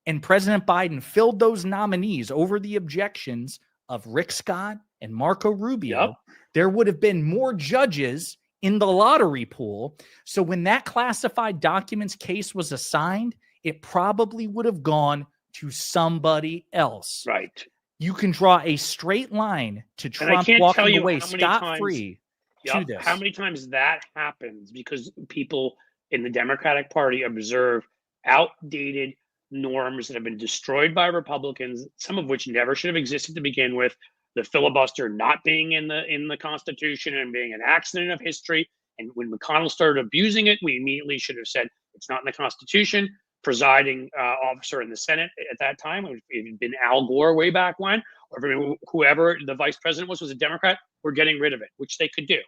and President Biden filled those nominees over the objections of Rick Scott and Marco Rubio, there would have been more judges in the lottery pool. So when that classified documents case was assigned, it probably would have gone to somebody else. Right. You can draw a straight line to Trump walking away scot-free to this. How many times that happens because people in the Democratic Party observe outdated norms that have been destroyed by Republicans, some of which never should have existed to begin with. The filibuster not being in the Constitution and being an accident of history. And when McConnell started abusing it, we immediately should have said it's not in the Constitution. Presiding officer in the Senate at that time, it had been Al Gore way back when, or whoever the vice president was a Democrat, we're getting rid of it, which they could do.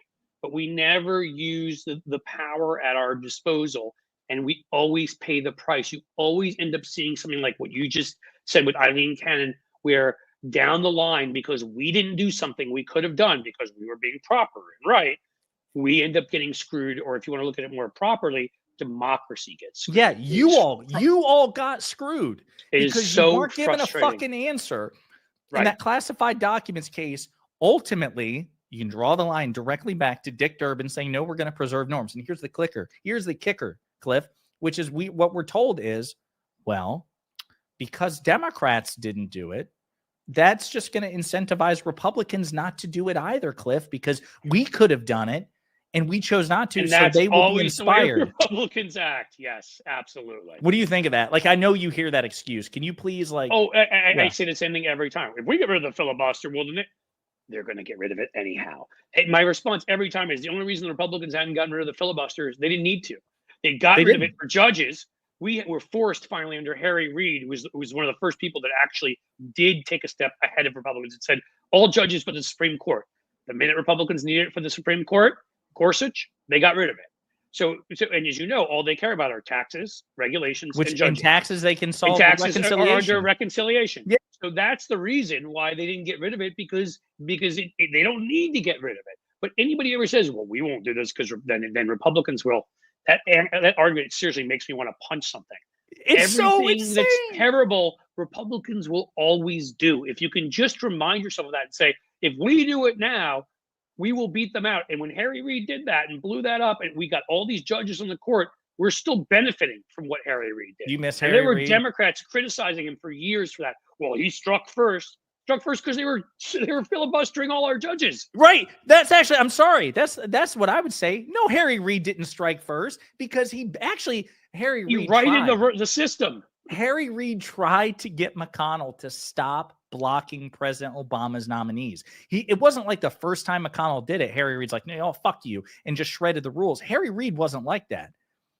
But we never use the power at our disposal, and we always pay the price. You always end up seeing something like what you just said with Aileen Cannon, where down the line, because we didn't do something we could have done because we were being proper and right, we end up getting screwed. Or if you want to look at it more properly, democracy gets screwed. Yeah, you all got screwed because you weren't given a fucking answer. In that classified documents case, ultimately, you can draw the line directly back to Dick Durbin saying, no, we're going to preserve norms. And here's the clicker. Here's the kicker, Cliff, which is what we're told is, well, because Democrats didn't do it, that's just going to incentivize Republicans not to do it either, Cliff, because we could have done it and we chose not to, and so they will be inspired. The way Republicans act. Yes, absolutely. What do you think of that? Like, I know you hear that excuse. Can you please, like... Oh, I say the same thing every time. If we get rid of the filibuster, well, then they're going to get rid of it anyhow. And my response every time is the only reason the Republicans hadn't gotten rid of the filibuster is they didn't need to. They got rid of it for judges. We were forced finally under Harry Reid, who was one of the first people that actually did take a step ahead of Republicans and said, all judges but the Supreme Court. The minute Republicans needed it for the Supreme Court, Gorsuch, they got rid of it. So, and as you know, all they care about are taxes, regulations, and taxes they can solve. And taxes are under reconciliation. Yeah. So that's the reason why they didn't get rid of it, because they don't need to get rid of it. But anybody ever says, "Well, we won't do this because then Republicans will," that argument seriously makes me want to punch something. It's so insane. That's terrible, Republicans will always do. If you can just remind yourself of that and say, if we do it now, we will beat them out. And when Harry Reid did that and blew that up, and we got all these judges on the court, we're still benefiting from what Harry Reid did. You miss Harry Reid. There were Democrats criticizing him for years for that. Well, he struck first because they were filibustering all our judges. Right. That's actually, I'm sorry. That's what I would say. No, Harry Reid didn't strike first because he righted the system. Harry Reid tried to get McConnell to stop blocking President Obama's nominees. It wasn't like the first time McConnell did it. Harry Reid's like, no, fuck you, and just shredded the rules. Harry Reid wasn't like that.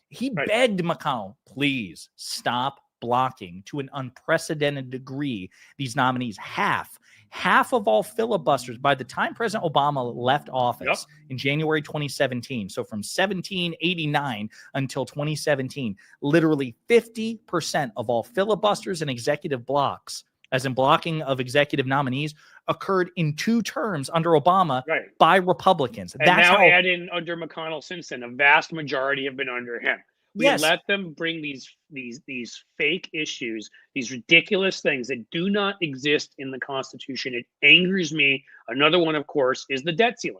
He begged McConnell, please stop blocking to an unprecedented degree these nominees. Half of all filibusters by the time President Obama left office in January 2017. So from 1789 until 2017, literally 50% of all filibusters and executive blocks, as in blocking of executive nominees, occurred in 2 terms under Obama by Republicans. And that's now add in under McConnell since then, a vast majority have been under him. We let them bring these fake issues, these ridiculous things that do not exist in the Constitution. It angers me. Another one, of course, is the debt ceiling.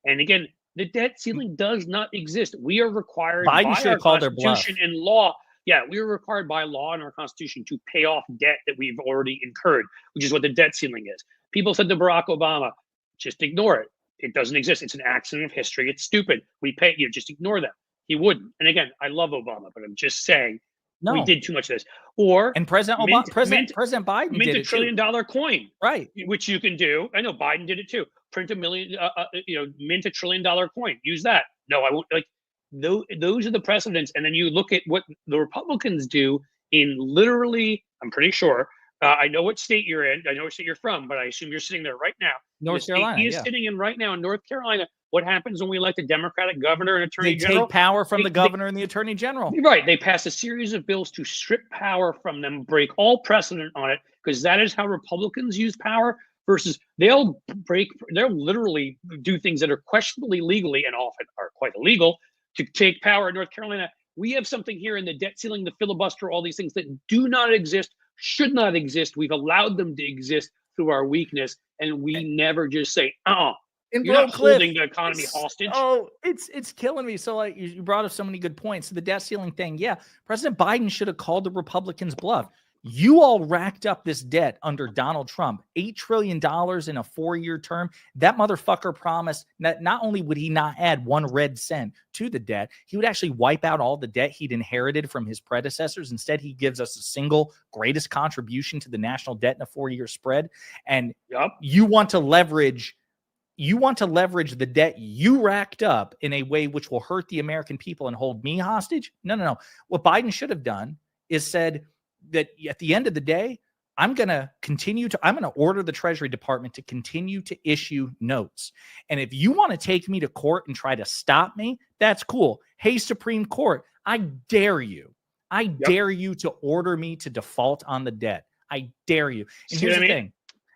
And again, the debt ceiling does not exist. We are required by our Constitution and law. Yeah, we are required by law and our Constitution to pay off debt that we've already incurred, which is what the debt ceiling is. People said to Barack Obama, just ignore it. It doesn't exist. It's an accident of history. It's stupid. We pay you. Just ignore them. He wouldn't. And again, I love Obama, but I'm just saying we did too much of this. Or President Biden mint did a $1 trillion coin, right? Which you can do. I know Biden did it too. Print $1 million, mint a $1 trillion coin. Use that. No, I won't. Like those are the precedents. And then you look at what the Republicans do in literally. I'm pretty sure. I know what state you're in. I know what state you're from, but I assume you're sitting there right now. North Carolina. He is sitting in right now in North Carolina. What happens when we elect a Democratic governor and attorney general? They take power from the governor and the attorney general. Right. They pass a series of bills to strip power from them, break all precedent on it, because that is how Republicans use power versus they'll literally do things that are questionably legally and often are quite illegal to take power in North Carolina. We have something here in the debt ceiling, the filibuster, all these things that do not exist, should not exist. We've allowed them to exist through our weakness, and we never just say, you're not holding the economy hostage. Oh, it's killing me. So like you brought up so many good points. The debt ceiling thing. Yeah, President Biden should have called the Republicans bluff. You all racked up this debt under Donald Trump, $8 trillion in a 4-year term. That motherfucker promised that not only would he not add 1 red cent to the debt, he would actually wipe out all the debt he'd inherited from his predecessors. Instead, he gives us a single greatest contribution to the national debt in a 4-year spread. And you want to leverage the debt you racked up in a way which will hurt the American people and hold me hostage? No. What Biden should have done is said that at the end of the day, I'm going to order the Treasury Department to continue to issue notes. And if you want to take me to court and try to stop me, that's cool. Hey, Supreme Court, I dare you. I dare you to order me to default on the debt. I dare you. And here's the thing.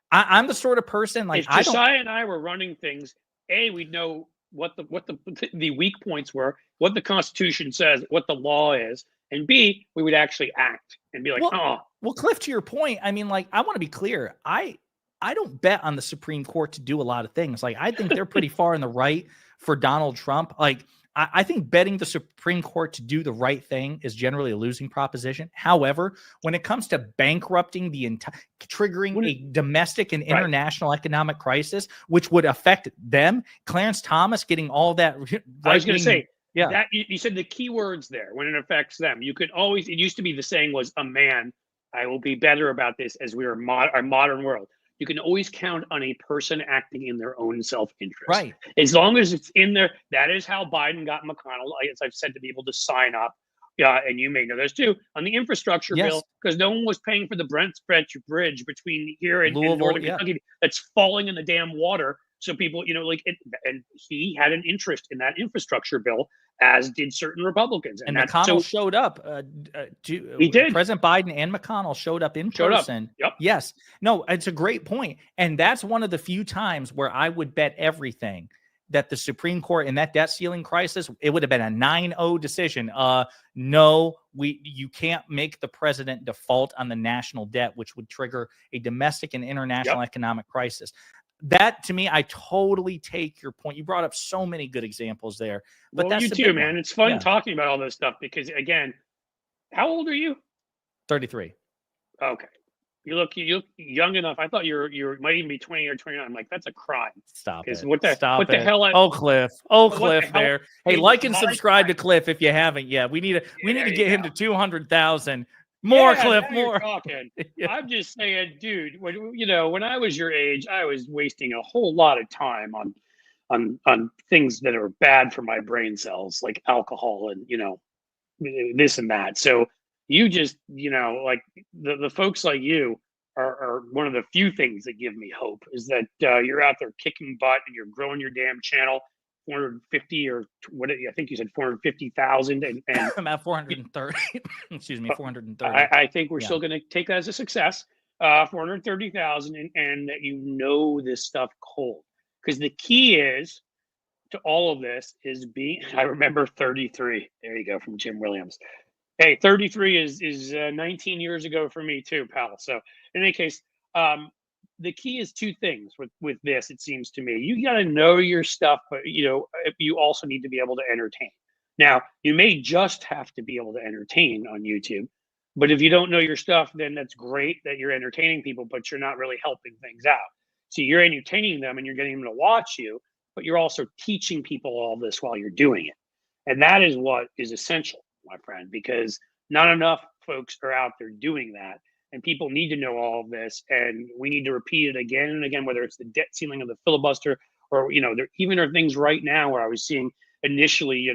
I'm the sort of person like if Jessiah and I were running things, we'd know what the weak points were, what the Constitution says, what the law is, and B, we would actually act and be like, Well, Cliff, to your point, I mean, like, I want to be clear. I don't bet on the Supreme Court to do a lot of things. Like, I think they're pretty far in the right for Donald Trump. Like, I think betting the Supreme Court to do the right thing is generally a losing proposition. However, when it comes to bankrupting the entire, triggering a domestic and international economic crisis, which would affect them, Clarence Thomas getting all that. I was going to say, that you said the key words there when it affects them. You could always, it used to be the saying was a man. I will be better about this as we are our modern world. You can always count on a person acting in their own self-interest. Right. As long as it's in there, that is how Biden got McConnell, as I've said, to be able to sign up. And you may know this too, on the infrastructure bill, because no one was paying for the Brent Bridge between here and Northern Kentucky that's falling in the damn water. So people, and he had an interest in that infrastructure bill, as did certain Republicans. And McConnell showed up. He did. President Biden and McConnell showed up in person. Yep. Yes. No, it's a great point. And that's one of the few times where I would bet everything that the Supreme Court in that debt ceiling crisis, it would have been a 9-0 decision. No, you can't make the president default on the national debt, which would trigger a domestic and international economic crisis. That, to me, I totally take your point. You brought up so many good examples there. But that's you too, man. It's fun talking about all this stuff because, again, how old are you? 33. Okay. You look young enough. I thought you might even be 20 or 29. I'm like, that's a crime. Stop it. What the hell? Cliff there. Hey, like and subscribe to Cliff if you haven't yet. We need to get him to 200,000. More, Cliff, more. I'm just saying, dude, when I was your age, I was wasting a whole lot of time on things that are bad for my brain cells, like alcohol and, this and that. So, You just, like the folks like you are one of the few things that give me hope, is that you're out there kicking butt and you're growing your damn channel. 450 or what? I think you said 450,000, and I'm at 430. Excuse me, 430. I think we're still going to take that as a success. 430,000, and that this stuff cold, because the key is to all of this is being. I remember 33. There you go, from Jim Williams. Hey, 33 is 19 years ago for me too, pal. So in any case, the key is two things with this. It seems to me, you got to know your stuff, but you also need to be able to entertain. Now, you may just have to be able to entertain on YouTube, but if you don't know your stuff, then that's great that you're entertaining people, but you're not really helping things out. So you're entertaining them and you're getting them to watch you, but you're also teaching people all this while you're doing it. And that is what is essential, my friend, because not enough folks are out there doing that. And people need to know all of this, and we need to repeat it again and again, whether it's the debt ceiling or the filibuster, or, there even are things right now where I was seeing initially,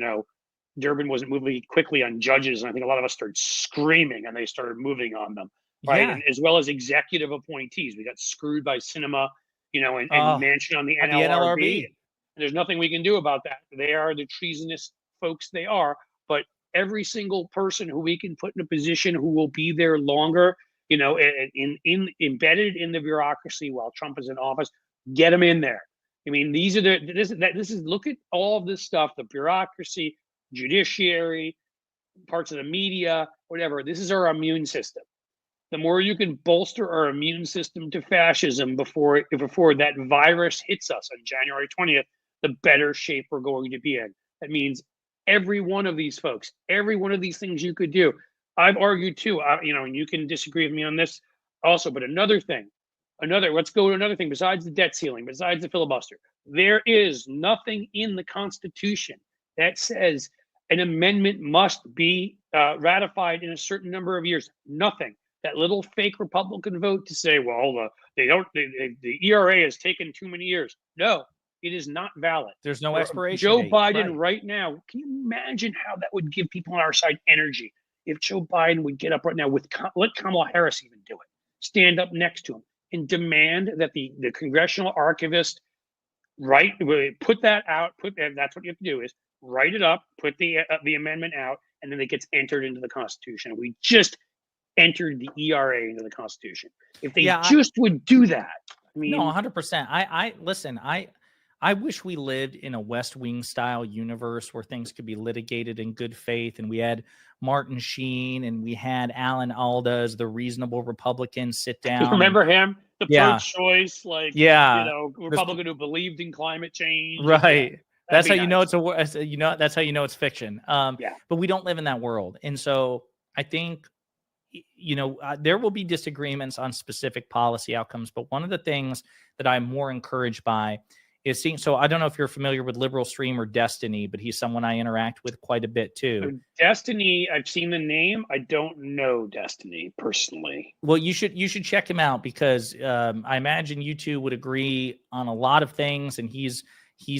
Durbin wasn't moving quickly on judges. And I think a lot of us started screaming and they started moving on them, right? Yeah. And as well as executive appointees. We got screwed by Cinema, and Manchin on the NLRB. And there's nothing we can do about that. They are the treasonous folks they are. But every single person who we can put in a position who will be there longer, embedded in the bureaucracy while Trump is in office, get them in there. I mean, this is look at all of this stuff, the bureaucracy, judiciary, parts of the media, whatever. This is our immune system. The more you can bolster our immune system to fascism before that virus hits us on January 20th, the better shape we're going to be in. That means every one of these folks, every one of these things you could do. I've argued too, and you can disagree with me on this also, but let's go to another thing besides the debt ceiling, besides the filibuster. There is nothing in the Constitution that says an amendment must be ratified in a certain number of years. Nothing. That little fake Republican vote to say, well, the ERA has taken too many years. No, it is not valid. There's no expiration Joe date. Biden right now, can you imagine how that would give people on our side energy? If Joe Biden would get up right now let Kamala Harris even do it, stand up next to him and demand that the congressional archivist put that out, that's what you have to do, is write it up, put the amendment out, and then it gets entered into the Constitution. We just entered the ERA into the Constitution. If they would do that, I mean, no, 100%. Listen, I wish we lived in a West Wing style universe where things could be litigated in good faith, and we had Martin Sheen and we had Alan Alda as the reasonable Republican sit down. Remember him? The pro-choice, Republican who believed in climate change. Right. Yeah, that's how you know that's how you know it's fiction. But we don't live in that world. And so I think there will be disagreements on specific policy outcomes, but one of the things that I'm more encouraged by is seeing. So I don't know if you're familiar with liberal streamer Destiny, but he's someone I interact with quite a bit too. Destiny, I've seen the name. I don't know Destiny personally. Well, you should check him out, because I imagine you two would agree on a lot of things, and he's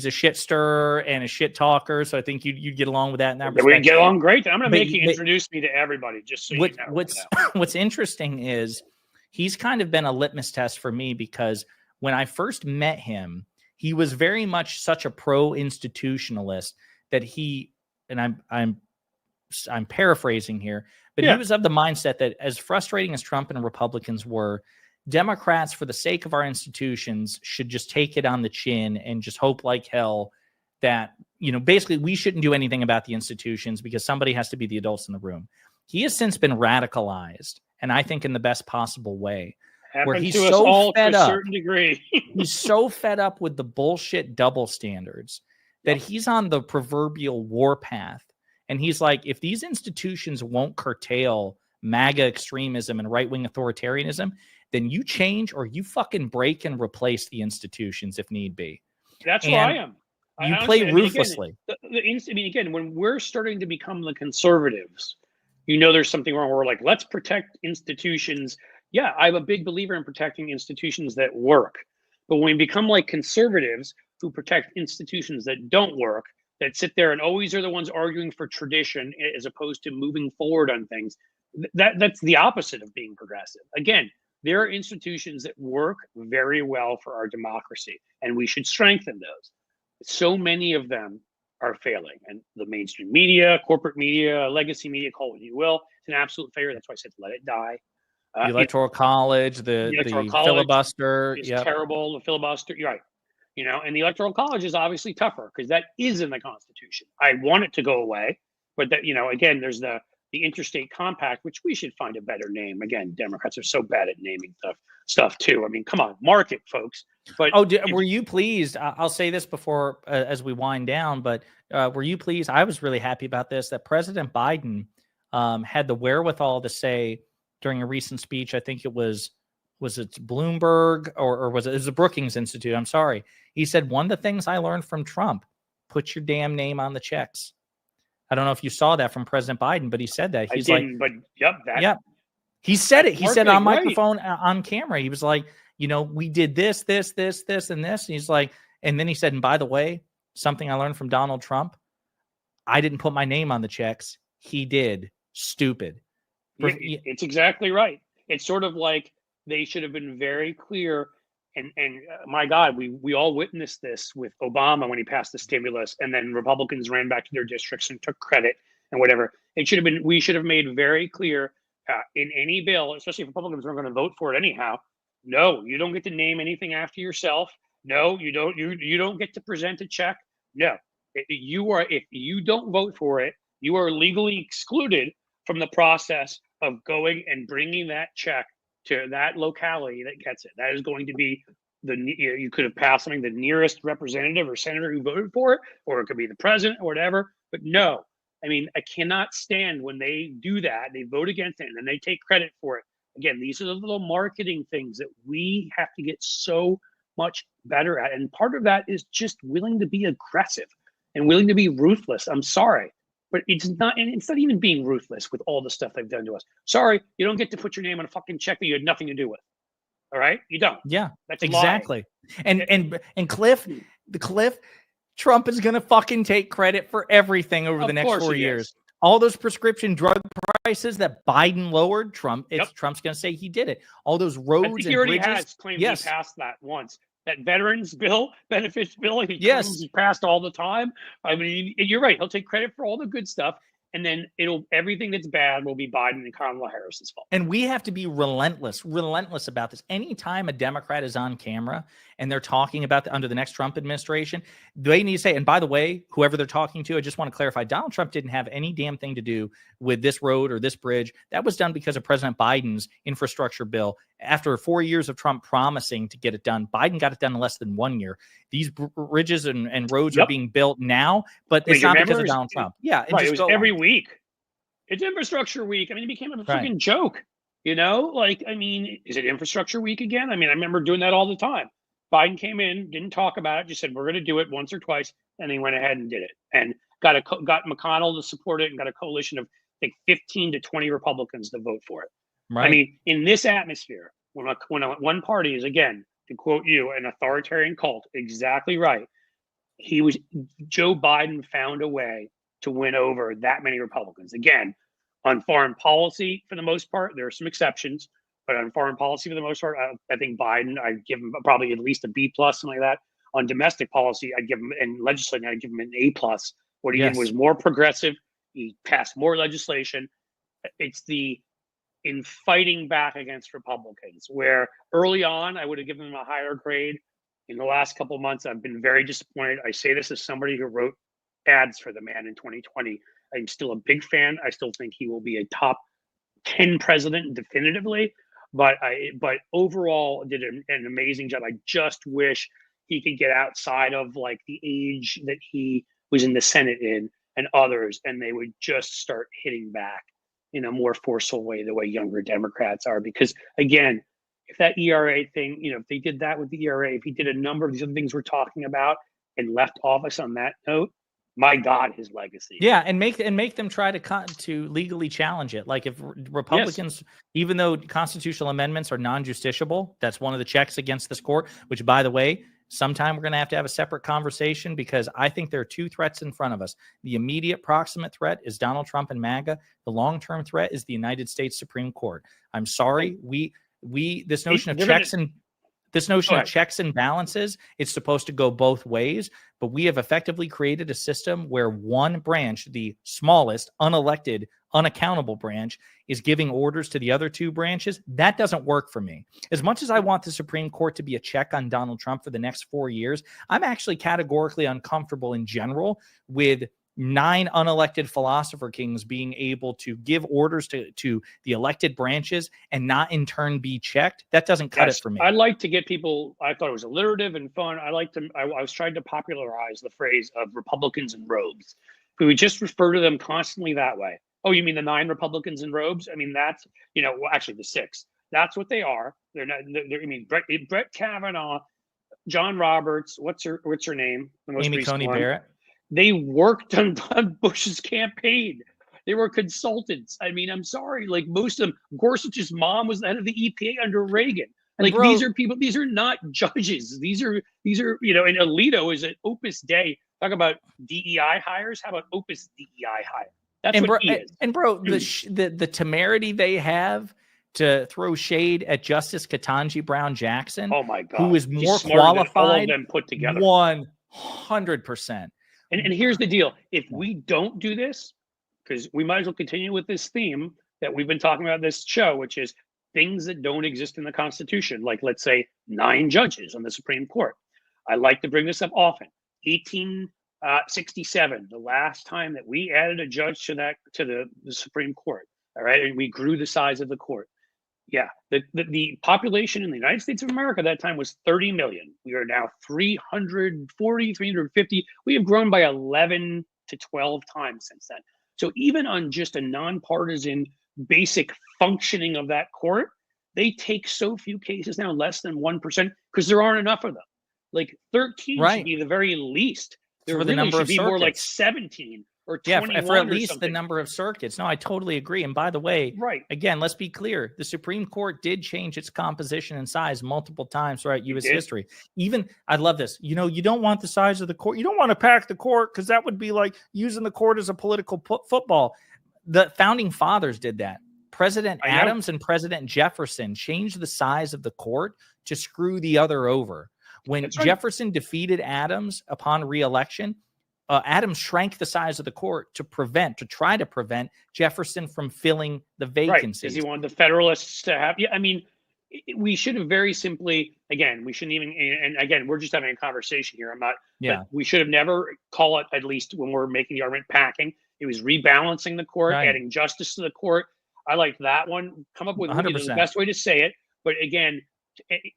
a shit stirrer and a shit talker. So I think you'd get along with that. We get along great. I'm going to make you introduce me to everybody, just so you know. What's interesting is he's kind of been a litmus test for me, because when I first met him, he was very much such a pro-institutionalist that and I'm paraphrasing here, but he was of the mindset that, as frustrating as Trump and Republicans were, Democrats, for the sake of our institutions, should just take it on the chin and just hope like hell that, basically we shouldn't do anything about the institutions because somebody has to be the adults in the room. He has since been radicalized, and I think in the best possible way, where he's so fed up. Certain degree. He's so fed up with the bullshit double standards that he's on the proverbial warpath. And he's like, if these institutions won't curtail MAGA extremism and right-wing authoritarianism, then you change or you fucking break and replace the institutions if need be. That's where I am. You play ruthlessly. Again, when we're starting to become the conservatives, there's something wrong. We're like, let's protect institutions. Yeah, I'm a big believer in protecting institutions that work. But when we become like conservatives who protect institutions that don't work, that sit there and always are the ones arguing for tradition as opposed to moving forward on things, That's the opposite of being progressive. Again, there are institutions that work very well for our democracy, and we should strengthen those. So many of them are failing, and the mainstream media, corporate media, legacy media, call it what you will, it's an absolute failure. That's why I said let it die. The electoral college, the filibuster is terrible. The filibuster, you're right. And the electoral college is obviously tougher because that is in the Constitution. I want it to go away, but that again, there's the interstate compact, which we should find a better name. Again, Democrats are so bad at naming stuff too. I mean, come on, mark it, folks. But were you pleased? I'll say this before as we wind down, but were you pleased? I was really happy about this, that President Biden had the wherewithal to say during a recent speech, I think it was it Bloomberg or was it was the Brookings Institute? I'm sorry. He said, one of the things I learned from Trump, put your damn name on the checks. I don't know if you saw that from President Biden, but he said that. He's yep. He said it. He said on microphone, on camera. He was like, we did this, and this. And he's like, and then he said, and by the way, something I learned from Donald Trump, I didn't put my name on the checks. He did. Stupid. It's exactly right. It's sort of like they should have been very clear. And my God, we all witnessed this with Obama when he passed the stimulus, and then Republicans ran back to their districts and took credit and whatever. We should have made very clear in any bill, especially if Republicans weren't going to vote for it anyhow. No, you don't get to name anything after yourself. No, you don't. You don't get to present a check. No, if you don't vote for it, you are legally excluded from the process of going and bringing that check to that locality that gets it. That is going to be you could have passed something, the nearest representative or senator who voted for it, or it could be the president or whatever. But no, I mean, I cannot stand when they do that. They vote against it and then they take credit for it. Again, these are the little marketing things that we have to get so much better at. And part of that is just willing to be aggressive and willing to be ruthless. I'm sorry. But it's not even being ruthless with all the stuff they've done to us. Sorry, you don't get to put your name on a fucking check that you had nothing to do with. All right, you don't. Yeah, that's exactly. And Cliff, Trump is gonna fucking take credit for everything over the next 4 years. All those prescription drug prices that Biden lowered, Trump's gonna say he did it. All those roads and he already bridges. has claimed he passed that once. That veterans bill, benefits bill, he passed all the time. I mean, you're right. He'll take credit for all the good stuff, and then everything that's bad will be Biden and Kamala Harris's fault. And we have to be relentless about this. Anytime a Democrat is on camera and they're talking about under the next Trump administration, they need to say, and by the way, whoever they're talking to, I just want to clarify, Donald Trump didn't have any damn thing to do with this road or this bridge. That was done because of President Biden's infrastructure bill. After 4 years of Trump promising to get it done, Biden got it done in less than 1 year. These bridges and roads are being built now, but it's not because of Donald Trump. Yeah, right. It was every week. It's infrastructure week. I mean, it became a freaking joke. I mean, is it infrastructure week again? I mean, I remember doing that all the time. Biden came in, didn't talk about it, just said, we're going to do it once or twice. And he went ahead and did it and got McConnell to support it and got a coalition of, I think, 15 to 20 Republicans to vote for it. Right. I mean, in this atmosphere, when one party is, again, to quote you, an authoritarian cult, exactly right. Joe Biden found a way to win over that many Republicans. Again, on foreign policy, for the most part, there are some exceptions, but on foreign policy, for the most part, I think Biden, I'd give him probably at least a B+, something like that. On domestic policy, I'd give him, and legislating, I'd give him an A+. What he did was more progressive. He passed more legislation. It's in fighting back against Republicans, where early on, I would have given him a higher grade. In the last couple of months, I've been very disappointed. I say this as somebody who wrote ads for the man in 2020. I'm still a big fan. I still think he will be a top 10 president definitively, but overall did an amazing job. I just wish he could get outside of like the age that he was in the Senate in and others, and they would just start hitting back in a more forceful way, the way younger Democrats are. Because again, if that ERA thing, if they did that with the ERA, if he did a number of these other things we're talking about and left office on that note, my God, his legacy. Yeah, and make them try to legally challenge it. Like if Republicans, even though constitutional amendments are non-justiciable, that's one of the checks against this court, which, by the way, Sometime we're going to have a separate conversation, because I think there are two threats in front of us. The immediate proximate threat is Donald Trump and MAGA. The long-term threat is the United States Supreme Court. I'm sorry. This notion of checks and balances, it's supposed to go both ways, but we have effectively created a system where one branch, the smallest, unelected, unaccountable branch, is giving orders to the other two branches. That doesn't work for me. As much as I want the Supreme Court to be a check on Donald Trump for the next 4 years, I'm actually categorically uncomfortable in general with 9 unelected philosopher kings being able to give orders to the elected branches and not in turn be checked. That doesn't cut it for me. I like to get people, I thought it was alliterative and fun. I was trying to popularize the phrase of Republicans in robes. We would just refer to them constantly that way. Oh, you mean the 9 Republicans in robes? I mean, that's, actually the 6. That's what they are. They're not, Brett Kavanaugh, John Roberts, what's her name? The most Amy recent Coney one. Barrett. They worked on Bush's campaign. They were consultants. I mean, I'm sorry. Like, most of them, Gorsuch's mom was the head of the EPA under Reagan. Like, these are people, these are not judges. These are, and Alito is an Opus Dei. Talk about DEI hires. How about Opus DEI hire? That's what he is. And bro, the temerity they have to throw shade at Justice Ketanji Brown Jackson. Oh my God. Who is more qualified than all of them put together. 100%. And here's the deal. If we don't do this, because we might as well continue with this theme that we've been talking about this show, which is things that don't exist in the Constitution, like, let's say, 9 judges on the Supreme Court. I like to bring this up often. 1867, the last time that we added a judge to the Supreme Court. All right. And we grew the size of the court. Yeah. The population in the United States of America at that time was 30 million. We are now 340, 350. We have grown by 11 to 12 times since then. So even on just a nonpartisan basic functioning of that court, they take so few cases now, less than 1%, because there aren't enough of them. Like 13 should be the very least. There really number should of be circuits. more like 17 or 21. Yeah, for at least something. the number of circuits. No, I totally agree. And by the way, right. Again, let's be clear. The Supreme Court did change its composition and size multiple times throughout U.S. history. Even, I love this. You don't want the size of the court. You don't want to pack the court, because that would be like using the court as a political football. The founding fathers did that. President Adams and President Jefferson changed the size of the court to screw the other over. When Jefferson defeated Adams upon re-election, Adams shrank the size of the court to try to prevent Jefferson from filling the vacancies. Right, because he wanted the Federalists to have. Yeah, I mean, we should have very simply, again, we shouldn't even, and again, we're just having a conversation here. I'm not, but we should have never call it, at least when we're making the argument, packing. It was rebalancing the court, adding justice to the court. I like that one. Come up with the best way to say it. But again,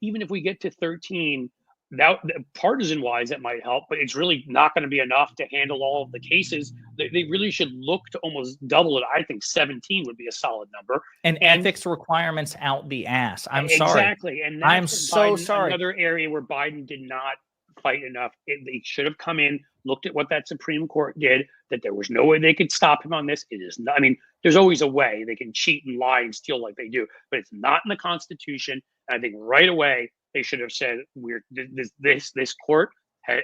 even if we get to 13, now, partisan-wise, that might help, but it's really not going to be enough to handle all of the cases. They really should look to almost double it. I think 17 would be a solid number. And ethics requirements out the ass. I'm sorry. Exactly. And I'm so sorry. Another area where Biden did not fight enough. They should have come in, looked at what that Supreme Court did, that there was no way they could stop him on this. It is not, I mean, there's always a way they can cheat and lie and steal like they do, but it's not in the Constitution. And I think right away, they should have said, this court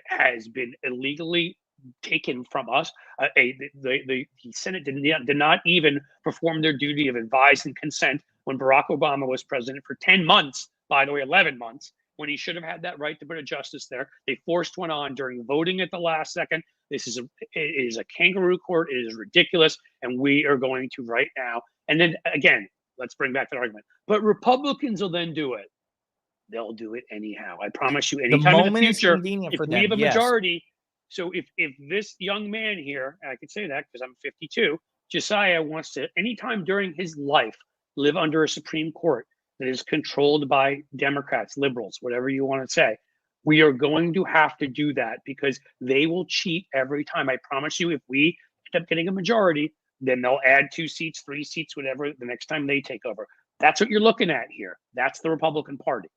has been illegally taken from us. The Senate did not even perform their duty of advise and consent when Barack Obama was president for 10 months, by the way, 11 months, when he should have had that right to put a justice there. They forced one on during voting at the last second. It is a kangaroo court. It is ridiculous. And we are going to right now. And then again, let's bring back that argument. But Republicans will then do it. They'll do it anyhow. I promise you, anytime in the future, if we have a majority. So if this young man here, and I can say that because I'm 52, Jessiah wants to, anytime during his life, live under a Supreme Court that is controlled by Democrats, liberals, whatever you want to say, we are going to have to do that because they will cheat every time. I promise you, if we end up getting a majority, then they'll add 2 seats, 3 seats, whatever, the next time they take over. That's what you're looking at here. That's the Republican Party.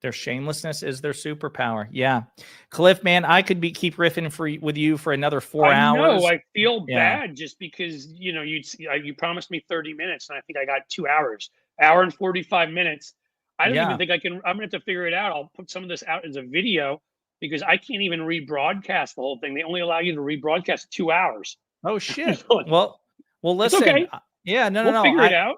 Their shamelessness is their superpower. Yeah. Cliff, man, I could keep riffing with you for another 4 hours. No, I feel bad just because, you promised me 30 minutes and I think I got 2 hours, hour and 45 minutes. I don't even think I can. I'm gonna have to figure it out. I'll put some of this out as a video because I can't even rebroadcast the whole thing. They only allow you to rebroadcast 2 hours. Oh shit. well, listen. Okay. Yeah, no. We'll figure it out.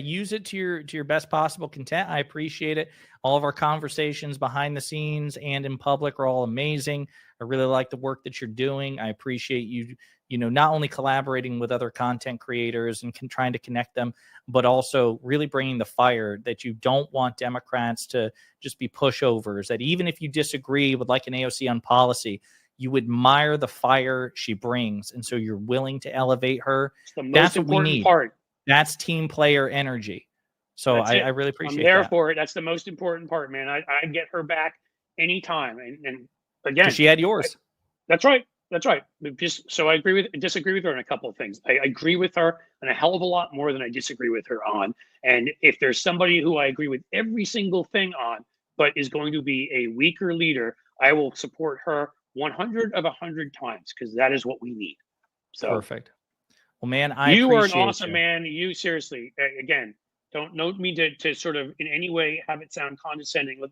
Use it to your best possible content. I appreciate it. All of our conversations behind the scenes and in public are all amazing. I really like the work that you're doing. I appreciate you not only collaborating with other content creators and trying to connect them, but also really bringing the fire that you don't want Democrats to just be pushovers, that even if you disagree with like an AOC on policy, you admire the fire she brings. And so you're willing to elevate her. It's the most That's what we important need. part. That's team player energy. So I really appreciate I'm there that. for it. That's the most important part, man. I get her back anytime. And again, she had yours. That's right. That's right. So I disagree with her on a couple of things. I agree with her on a hell of a lot more than I disagree with her on. And if there's somebody who I agree with every single thing on, but is going to be a weaker leader, I will support her 100 of 100 times because that is what we need. So perfect. Well, man, you are an awesome man. You seriously, again, don't mean to sort of in any way have it sound condescending.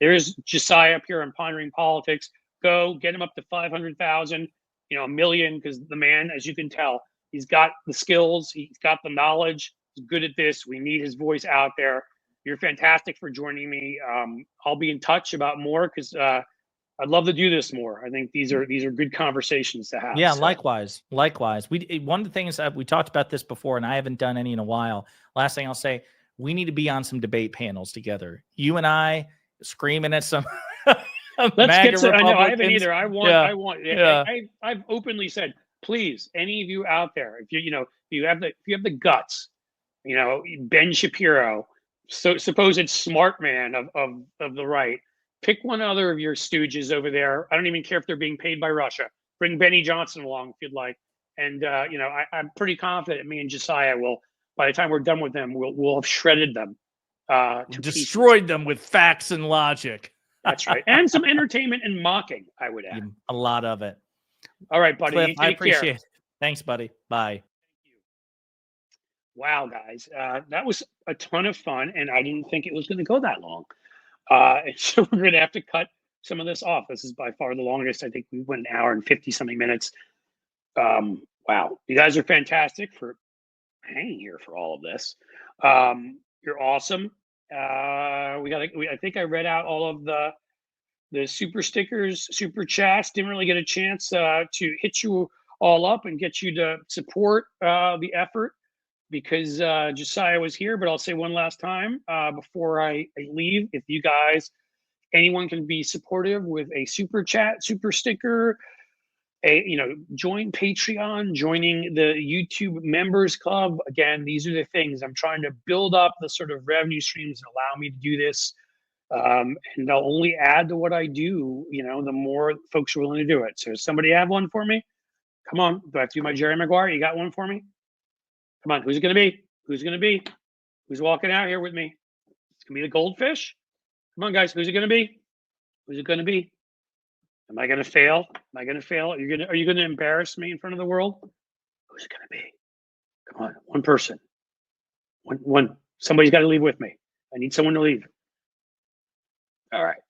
There is Jessiah up here on Pondering Politics. Go get him up to 500,000, a million, because the man, as you can tell, he's got the skills, he's got the knowledge, he's good at this. We need his voice out there. You're fantastic for joining me. I'll be in touch about more because I'd love to do this more. I think these are good conversations to have. Yeah, so. Likewise. One of the things that we talked about this before, and I haven't done any in a while. Last thing I'll say, we need to be on some debate panels together. You and I screaming at some. Let's get to. I know I haven't either. I want. Yeah. I've openly said, please, any of you out there, if you have the guts, Ben Shapiro, supposed smart man of the right. Pick one other of your stooges over there. I don't even care if they're being paid by Russia. Bring Benny Johnson along if you'd like. And I'm pretty confident that me and Jessiah will, by the time we're done with them, we'll have shredded them, destroyed them with facts and logic. That's right, and some entertainment and mocking. I would add a lot of it. All right, buddy. Cliff, you take I appreciate care. it. Thanks, buddy. Bye. Thank you. Wow, guys, that was a ton of fun, and I didn't think it was going to go that long. And so we're going to have to cut some of this off. This is by far the longest. I think we went an hour and 50 something minutes. Wow. You guys are fantastic for hanging here for all of this. You're awesome. I think I read out all of the super stickers, super chats. Didn't really get a chance to hit you all up and get you to support the effort because Jessiah was here. But I'll say one last time before I leave, if you guys, anyone can be supportive with a super chat, super sticker, join Patreon, joining the YouTube members club. Again, these are the things I'm trying to build up, the sort of revenue streams that allow me to do this. And I'll only add to what I do, the more folks are willing to do it. So does somebody have one for me? Come on. Do I have to do my Jerry Maguire? You got one for me? Come on. Who's it going to be? Who's going to be? Who's walking out here with me? It's going to be the goldfish. Come on, guys. Who's it going to be? Who's it going to be? Am I going to fail? Am I going to fail? Are you going to embarrass me in front of the world? Who's it going to be? Come on, one person. One. Somebody's got to leave with me. I need someone to leave. All right.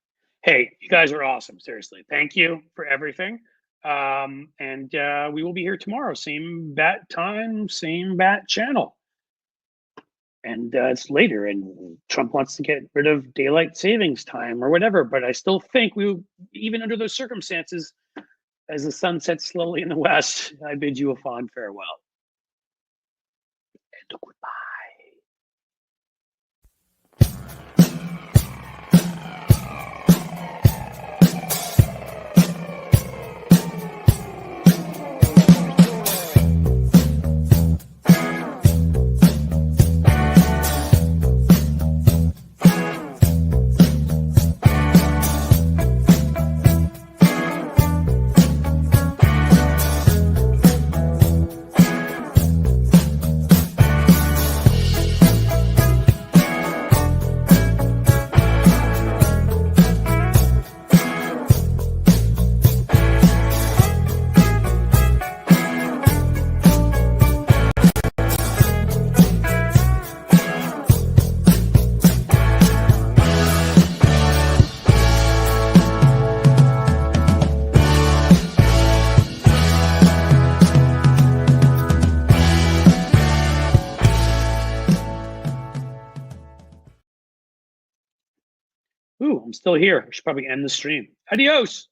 Hey, you guys are awesome. Seriously, thank you for everything. And we will be here tomorrow. Same bat time, same bat channel. And it's later, and Trump wants to get rid of daylight savings time or whatever. But I still think even under those circumstances, as the sun sets slowly in the west, I bid you a fond farewell. And goodbye. Ooh, I'm still here. I should probably end the stream. Adios.